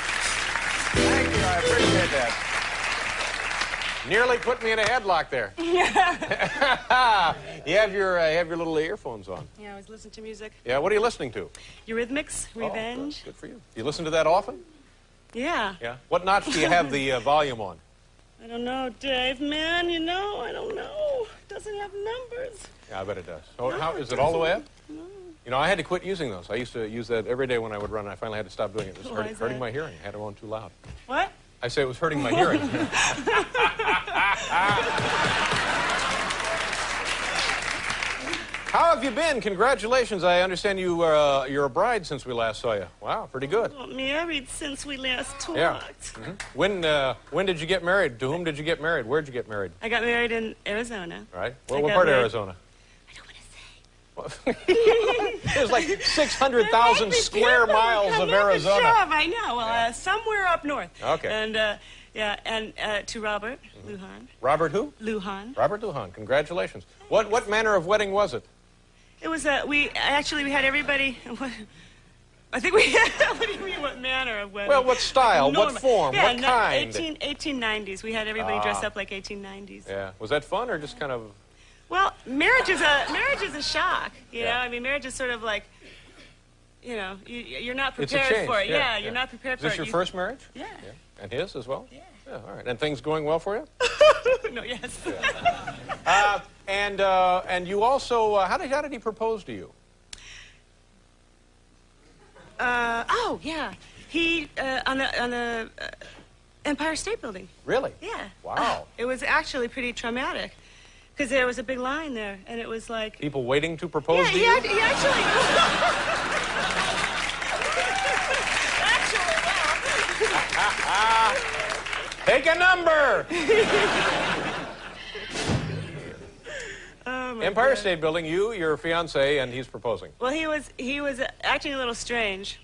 Thank you, I appreciate that. Nearly put me in a headlock there. You have your little earphones on. Yeah, I was listening to music. Yeah, what are you listening to? Eurythmics, Revenge. Oh, good for you. You listen to that often? Yeah. Yeah. What notch do you have the volume on? I don't know, Dave, man, I don't know. It doesn't have numbers. Yeah, I bet it does. So how is it all the way up? No. You know, I had to quit using those. I used to use that every day when I would run. I finally had to stop doing it. It was Why is hurting that? my hearing. I had it on too loud. What? I say it was hurting my hearing. How have you been? Congratulations. I understand you're a bride since we last saw you. Wow, pretty good. Well, married since we last talked. Yeah. When did you get married? To whom did you get married? Where'd you get married? I got married in Arizona. All right. I Well, what got part of married- Arizona? I don't want to say. There's like 600,000 square miles of Arizona. I know. Well, somewhere up north. Okay. And, to Robert Lujan. Robert who? Lujan. Robert Lujan. Congratulations. What manner of wedding was it? It was we had everybody. I think we had. What do you mean? What manner of wedding? Well, what style? What form? Yeah, what kind? 1890s. We had everybody dressed up like 1890s. Yeah. Was that fun or just kind of? Well, marriage is a shock. You know, Yeah. I mean, marriage is sort of like, you're not It's a prepared change. for it. Yeah, You're not prepared Is for it. this your first marriage? Yeah. And his as well? Yeah. Yeah. All right. And things going well for you? No, yes. And you also, how did he propose to you? He on the Empire State Building. Really? Yeah. Wow. It was actually pretty traumatic because there was a big line there, and it was like. People waiting to propose to He you? actually. Take a number! Oh my Empire God. State Building, you, your fiance, and he's proposing. Well, he was acting a little strange.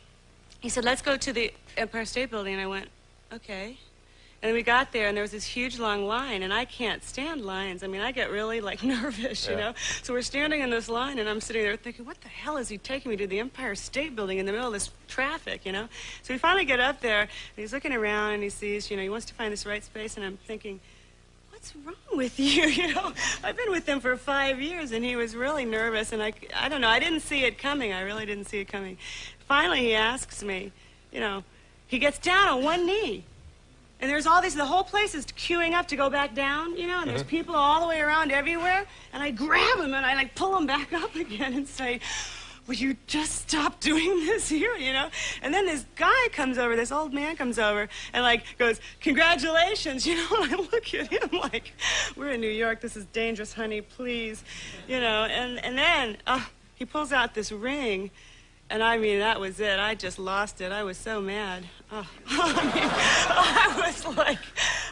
He said, "Let's go to the Empire State Building," and I went, "Okay." And we got there, and there was this huge long line, and I can't stand lines. I mean, I get really, like, nervous, you know? So we're standing in this line, and I'm sitting there thinking, what the hell is he taking me to the Empire State Building in the middle of this traffic, you know? So we finally get up there, and he's looking around, and he sees, you know, he wants to find this right space, and I'm thinking, what's wrong with you, you know? I've been with him for 5 years, and he was really nervous, and I don't know, I didn't see it coming. I really didn't see it coming. Finally, he asks me, you know, he gets down on one knee. And there's all these, the whole place is queuing up to go back down, you know, and there's people all the way around everywhere. And I grab him and I, like, pull him back up again and say, would you just stop doing this here, you know? And then this guy comes over, this old man comes over and, like, goes, congratulations, you know? And I look at him like, we're in New York, this is dangerous, honey, please, you know? And then he pulls out this ring. And I mean, that was it. I just lost it. I was so mad. Oh. I mean, I was like,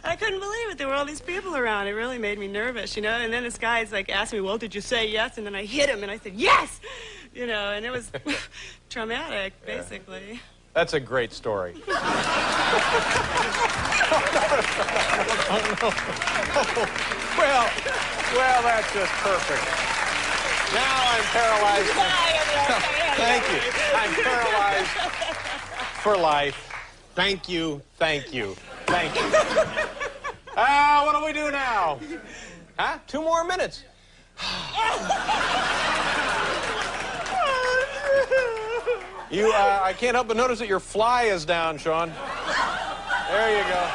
I couldn't believe it. There were all these people around. It really made me nervous, you know? And then this guy's like asking me, well, did you say yes? And then I hit him and I said, yes! You know, and it was traumatic, basically. That's a great story. Well, that's just perfect. Now I'm paralyzed. Thank you. I'm paralyzed for life. Thank you, thank you, thank you. What do we do now? Huh? 2 more minutes. I can't help but notice that your fly is down, Sean. There you go.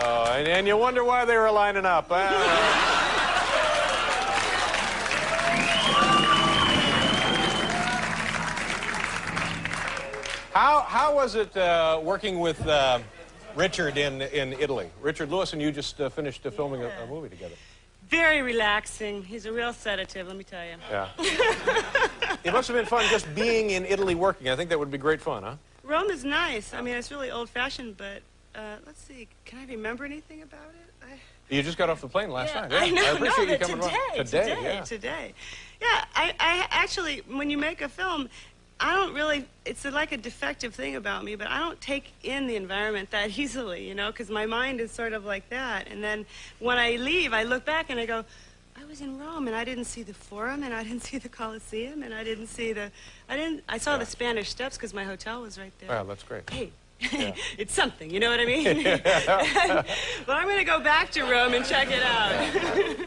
Oh, and you wonder why they were lining up. How was it working with Richard in Italy? Richard Lewis and you just finished filming a movie together. Very relaxing. He's a real sedative, let me tell you. Yeah. It must have been fun just being in Italy working. I think that would be great fun, huh? Rome is nice. I mean, it's really old-fashioned, but let's see. Can I remember anything about it? You just got off the plane last night. Yeah. I know. I appreciate you coming today. Yeah, I actually, when you make a film, I don't really, it's like a defective thing about me, but I don't take in the environment that easily, you know, because my mind is sort of like that. And then when I leave, I look back and I go, I was in Rome and I didn't see the Forum and I didn't see the Colosseum and I didn't see the, I saw the Spanish Steps because my hotel was right there. Well, that's great. Hey. Yeah. It's something, you know what I mean? Well, I'm going to go back to Rome and check it out.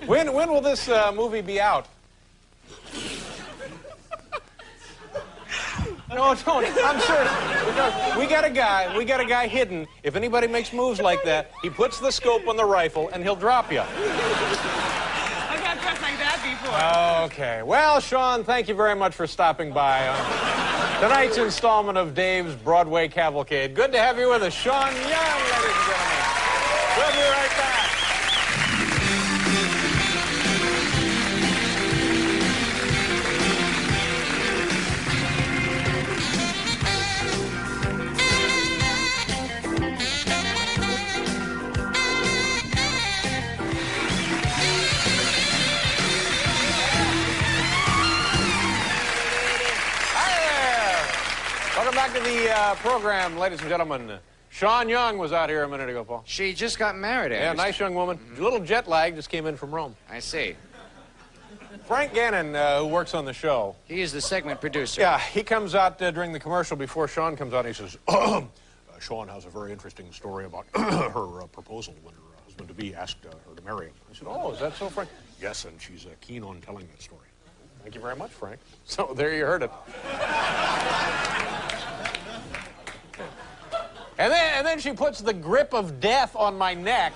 When will this movie be out? No, don't. I'm serious. We got a guy hidden. If anybody makes moves like that, he puts the scope on the rifle and he'll drop you. I've got press like that before. Okay. Well, Sean, thank you very much for stopping by on tonight's installment of Dave's Broadway Cavalcade. Good to have you with us, Sean Young, ladies and gentlemen. We'll be right back. Welcome back to the program, ladies and gentlemen. Sean Young was out here a minute ago, Paul. She just got married, Yeah, nice young woman. A little jet lag, just came in from Rome. I see. Frank Gannon, who works on the show. He is the segment producer. Yeah, he comes out during the commercial before Sean comes out and he says, Sean has a very interesting story about her proposal when her husband-to-be asked her to marry him. I said, oh, is that so, Frank? Yes, and she's keen on telling that story. Thank you very much, Frank. So there you heard it. And then she puts the grip of death on my neck.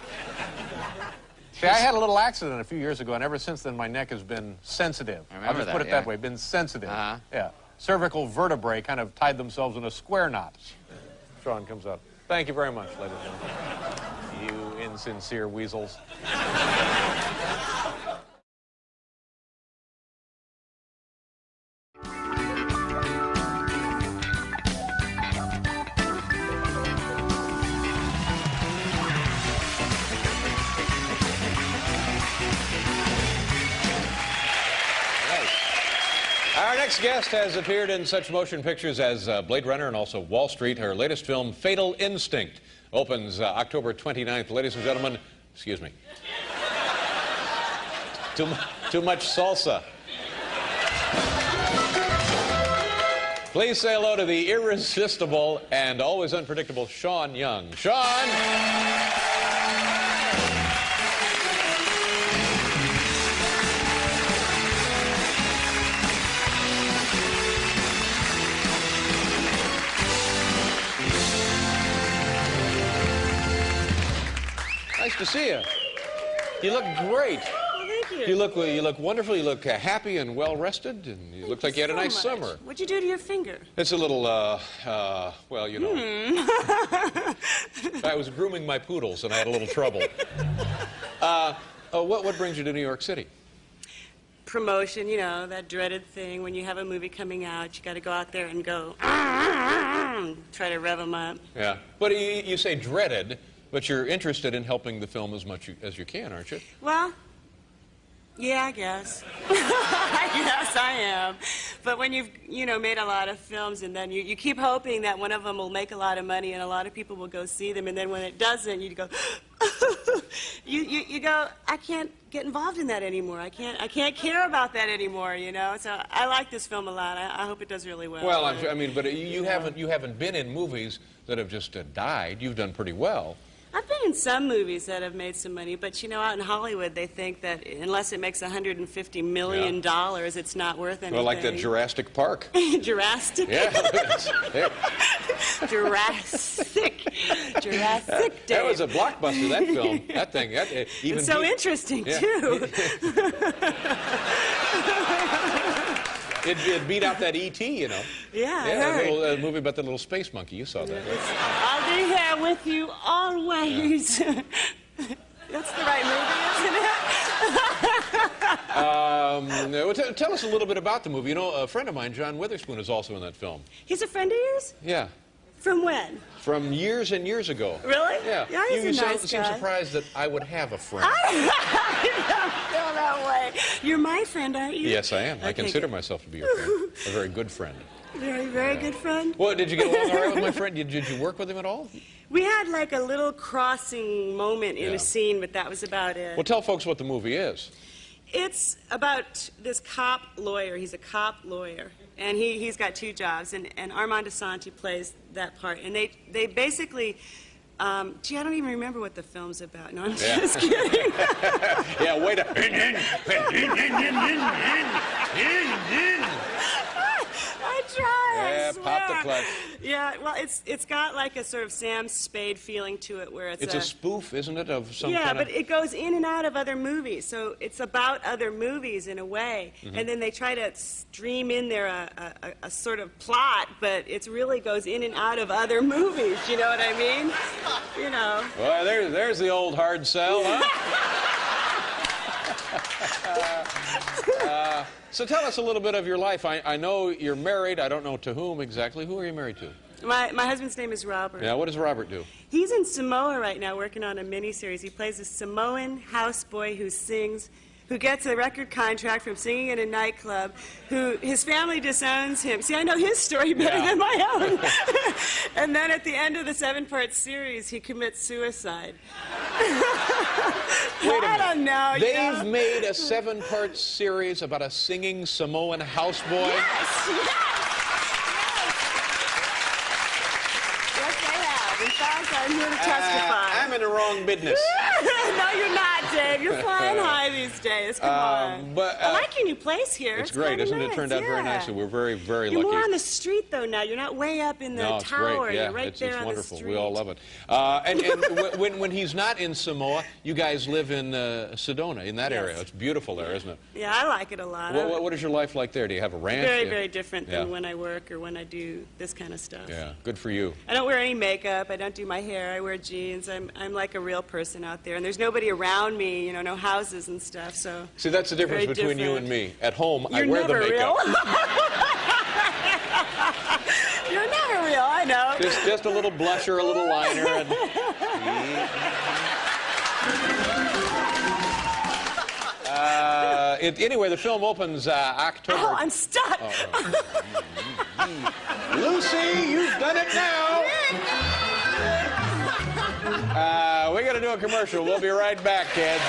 See, I had a little accident a few years ago, and ever since then, my neck has been sensitive. I remember I'll just put it that way, been sensitive. Yeah. Cervical vertebrae kind of tied themselves in a square knot. Sean comes up. Thank you very much, ladies and gentlemen. You insincere weasels. Our next guest has appeared in such motion pictures as Blade Runner and also Wall Street. Her latest film, Fatal Instinct. opens October 29th. Ladies and gentlemen, excuse me. Too much salsa. Please say hello to the irresistible and always unpredictable Sean Young. Sean! Nice to see you. You look great. Thank you. You look wonderful. You look happy and well rested, and you look like you had a nice summer. What'd you do to your finger? It's a little, well, you know. I was grooming my poodles, and I had a little trouble. What brings you to New York City? Promotion, you know, that dreaded thing when you have a movie coming out, you got to go out there and go, try to rev them up. Yeah, but you say dreaded, but you're interested in helping the film as much as you can, aren't you? Well, yeah, I guess. I guess I am. But when you've, you know, made a lot of films and then you keep hoping that one of them will make a lot of money and a lot of people will go see them, and then when it doesn't, you go, you go, I can't get involved in that anymore. I can't care about that anymore, you know? So I like this film a lot. I hope it does really well. Well, I mean, but you haven't been in movies that have just died. You've done pretty well. I've been in some movies that have made some money, but you know, out in Hollywood, they think that unless it makes $150 million, it's not worth anything. Well, like that Jurassic Park. Jurassic? Yeah. Jurassic. Jurassic Day. That was a blockbuster, that film. That thing. Even it's so interesting, too. It beat out that E.T., you know. Yeah, I that heard. little movie about the little space monkey. You saw that, right? I'll be here with you always. Yeah. That's the right movie, isn't it? Well, tell us a little bit about the movie. You know, a friend of mine, John Witherspoon, is also in that film. He's a friend of yours? Yeah. From when? From years and years ago. Really? Yeah. Yeah, he's a nice seem guy. surprised that I would have a friend. I don't feel that way. You're my friend, aren't you? Yes, I am. I Okay, consider good. myself to be your friend. A very good friend. Very good friend. Well, did you get along all right with my friend? Did you work with him at all? We had like a little crossing moment in Yeah. a scene, but that was about it. Well, tell folks what the movie is. It's about this cop lawyer. He's a cop lawyer, and he's got two jobs, and Armand Asante plays that part. And they basically, gee, I don't even remember what the film's about. No, I'm just kidding. Yeah, wait a... I try. Yeah, I swear. pop the clutch. Yeah, well, it's got like a sort of Sam Spade feeling to it, where It's a spoof, isn't it, of some yeah, kind of... but it goes in and out of other movies, so it's about other movies in a way, and then they try to stream in there a sort of plot, but it really goes in and out of other movies. You know what I mean? You know. Well, there's the old hard sell, huh? So tell us a little bit of your life. I know you're married. I don't know to whom exactly. Who are you married to? My husband's name is Robert. Yeah, what does Robert do? He's in Samoa right now working on a miniseries. He plays a Samoan houseboy who sings, who gets a record contract from singing in a nightclub, who his family disowns him. See, I know his story better than my own. And then at the end of the 7-part series, he commits suicide. I don't know. They've made a 7-part series about a singing Samoan houseboy? Yes. Yes, they have. In fact, I'm here to testify. I'm in the wrong business. No, you're not, Dave. You're flying high these days. Come on. But, I like your new place here. It's great, kinda isn't it? nice. It turned out very nicely. We're very, very You're lucky. more on the street, though, now. You're not way up in the No, it's tower. great. Yeah, You're right it's there on wonderful. the street. We all love it. And when he's not in Samoa, you guys live in Sedona, in that area. It's beautiful there, isn't it? Yeah, I like it a lot. What is your life like there? Do you have a ranch? Very, Yeah. very different than when I work or when I do this kind of stuff. Yeah, good for you. I don't wear any makeup. I don't do my hair. I wear jeans. I'm like a real person out there. And there's nobody around me, you know, no houses and stuff. So See, that's the difference very between you different. and me. At home, I You're wear the never makeup. real. You're never real, I know. Just a little blusher, a little liner. And... Anyway, the film opens October... Oh, I'm stuck. Lucy, you've done it now! We got to do a commercial. We'll be right back, kids.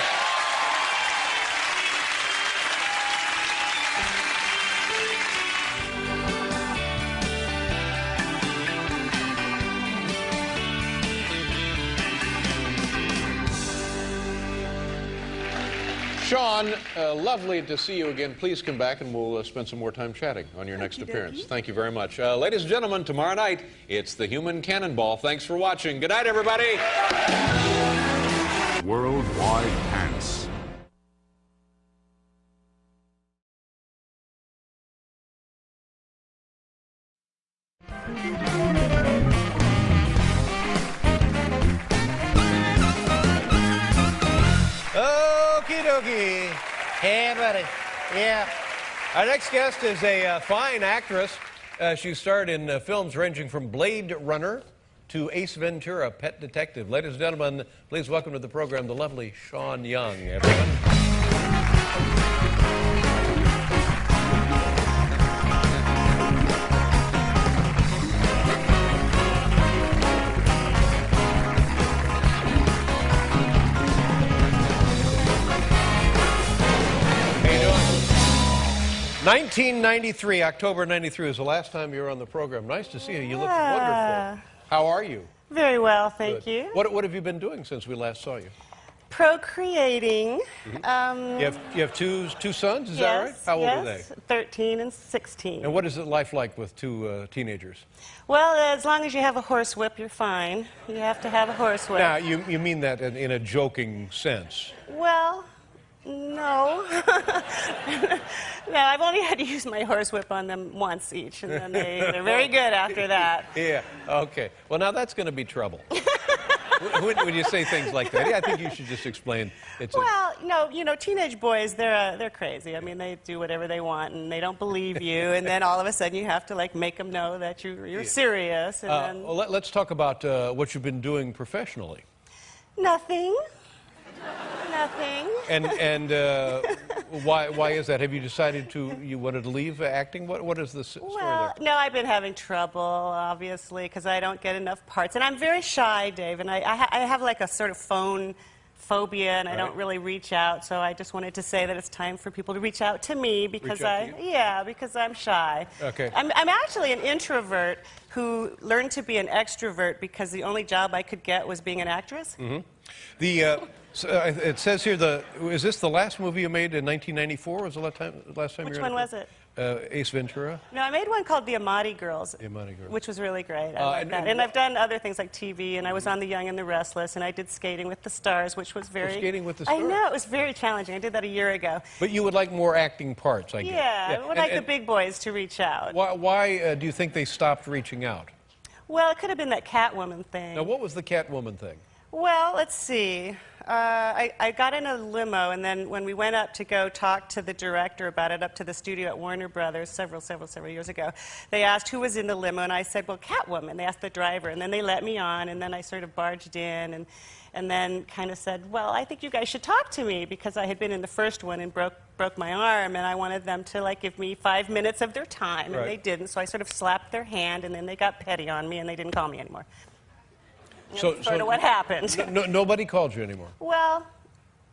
Sean, lovely to see you again. Please come back and we'll spend some more time chatting on your next appearance. Thank you very much. Ladies and gentlemen, tomorrow night, it's the Human Cannonball. Thanks for watching. Good night, everybody. Worldwide Pants. Okie dokie. Hey, buddy. Yeah. Our next guest is a fine actress. She starred in films ranging from Blade Runner to Ace Ventura, Pet Detective. Ladies and gentlemen, please welcome to the program the lovely Sean Young, everyone. How you doing? 1993, October 93 was the last time you were on the program. Nice to see you. You look wonderful. How are you? Very well, thank Good. you. What have you been doing since we last saw you? Procreating. You have two sons, is that right? How old are they? 13 and 16. And what is it life like with two teenagers? Well, as long as you have a horsewhip, you're fine. You have to have a horsewhip. Now, you mean that in a joking sense? Well, no. No, I've only had to use my horsewhip on them once each, and then they're very good after that. Yeah, okay. Well, now that's going to be trouble. when you say things like that, yeah, I think you should just explain. Well, no, you know, teenage boys, they're crazy. I mean, they do whatever they want, and they don't believe you, and then all of a sudden you have to, like, make them know that you're serious. And then... Well, let's talk about what you've been doing professionally. Nothing. Nothing. And why is that? Have you decided you wanted to leave acting? What is the story Well, there? no, I've been having trouble, obviously, because I don't get enough parts. And I'm very shy, Dave, and I have like a sort of phone phobia, and I don't really reach out. So I just wanted to say that it's time for people to reach out to me because because I'm shy. Okay. I'm actually an introvert who learned to be an extrovert because the only job I could get was being an actress. Mm-hmm. It says here, is this the last movie you made in 1994? Was the last time Which you were one was it? Ace Ventura? No, I made one called The Amati Girls, which was really great. I like that. And I've done other things like TV, and I was on The Young and the Restless, and I did Skating with the Stars, which was very... Skating with the Stars? I know, it was very challenging. I did that a year ago. But you would like more acting parts, I guess. Yeah, I would like the big boys to reach out. Why do you think they stopped reaching out? Well, it could have been that Catwoman thing. Now, what was the Catwoman thing? Well, let's see. I got in a limo, and then when we went up to go talk to the director about it, up to the studio at Warner Brothers several years ago, they asked who was in the limo, and I said, well, Catwoman. They asked the driver, and then they let me on, and then I sort of barged in, and then kind of said, well, I think you guys should talk to me, because I had been in the first one and broke my arm, and I wanted them to, like, give me 5 minutes of their time, and they didn't, so I sort of slapped their hand, and then they got petty on me, and they didn't call me anymore. So sort of what happened. Nobody called you anymore? Well,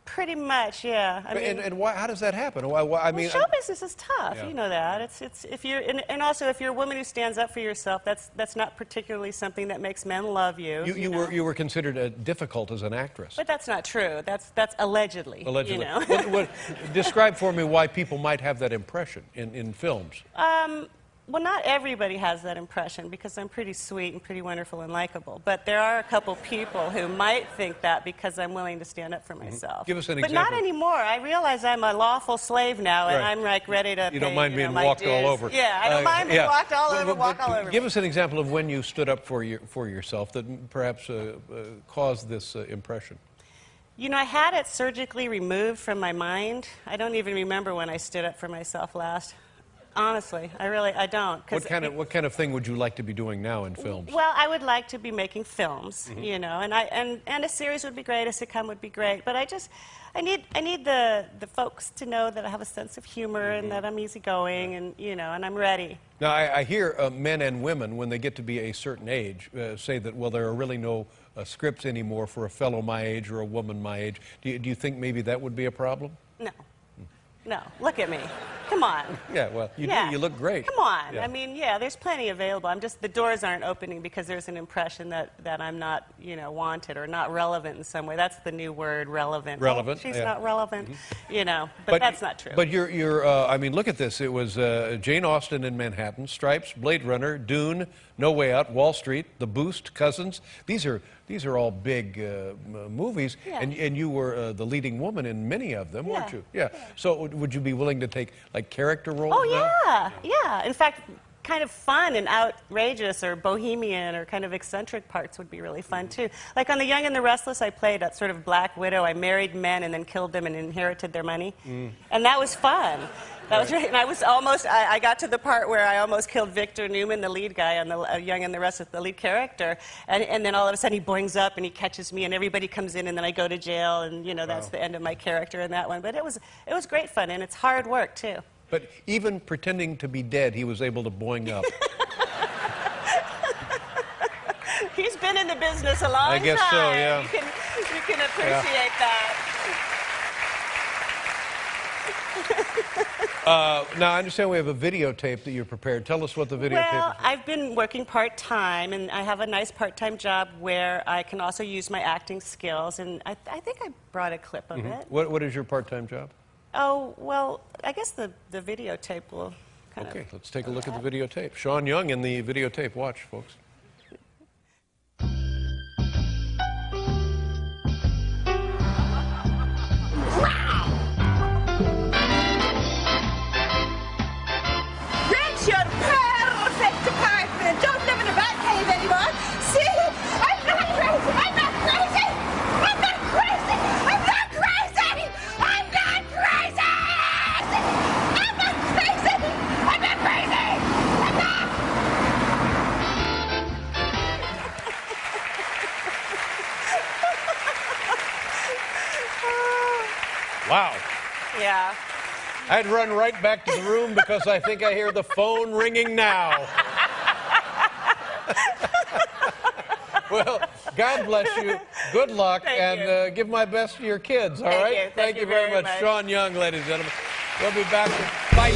pretty much, yeah. I mean, and why, how does that happen? I mean, show business is tough. You know that. It's if you're and also if you're a woman who stands up for yourself, that's not particularly something that makes men love you. You were considered difficult as an actress. But that's not true. That's allegedly. Allegedly. You know? Describe for me why people might have that impression in films. Well, not everybody has that impression because I'm pretty sweet and pretty wonderful and likable. But there are a couple people who might think that because I'm willing to stand up for myself. Give us an example. But not anymore. I realize I'm a lawful slave now, and I'm like ready to. You don't mind being walked all over. Yeah, I don't mind being walked all over. Walk all over. Give us an example of when you stood up for yourself that perhaps caused this impression. You know, I had it surgically removed from my mind. I don't even remember when I stood up for myself last. Honestly, I don't. What kind of thing would you like to be doing now in films? Well, I would like to be making films, you know, and a series would be great, a sitcom would be great, but I need the folks to know that I have a sense of humor and that I'm easygoing and, you know, and I'm ready. Now, I hear men and women, when they get to be a certain age, say that, well, there are really no scripts anymore for a fellow my age or a woman my age. Do you think maybe that would be a problem? No. No, look at me. Come on. Yeah, well, you do. You look great. Come on. Yeah. I mean, yeah, there's plenty available. I'm just, the doors aren't opening because there's an impression that I'm not, you know, wanted or not relevant in some way. That's the new word, relevant. Relevant. Oh, she's yeah. not relevant, you know, but that's not true. But I mean, look at this. It was Jane Austen in Manhattan, Stripes, Blade Runner, Dune, No Way Out, Wall Street, The Boost, Cousins. These are all big movies, Yeah. and you were the leading woman in many of them, weren't Yeah. you? Yeah. So would you be willing to take like character roles? Oh, now? yeah. In fact, kind of fun and outrageous or bohemian or kind of eccentric parts would be really fun too. Like on The Young and the Restless, I played a sort of black widow. I married men and then killed them and inherited their money. And that was fun. That was right. And I was almost, I got to the part where I almost killed Victor Newman, the lead guy on The Young and the Restless, the lead character. And then all of a sudden he boings up and he catches me and everybody comes in and then I go to jail and, you know, that's the end of my character in that one. But it was great fun and it's hard work too. But even pretending to be dead, he was able to boing up. He's been in the business a long time. I guess so, yeah. You can appreciate that. Now, I understand we have a videotape that you're prepared. Tell us what the videotape Well, is. I've been working part-time, and I have a nice part-time job where I can also use my acting skills, and I think I brought a clip of it. What is your part-time job? Oh, well, I guess the videotape will kind Okay, let's take a look at the videotape. Sean Young in the videotape. Watch, folks. Rent your perfect apartment. Don't live in a bat cave anymore. See? I'm not crazy. I'm not crazy. I'm not crazy. I'm not crazy. I'm not crazy. I'm not crazy. I'm not crazy. I'm not. Wow. Yeah. I'd run right back to the room because I think I hear the phone ringing now. Well, God bless you. Good luck, and give my best to your kids, all right? Thank you very much. Sean Young, ladies and gentlemen. We'll be back with Fight.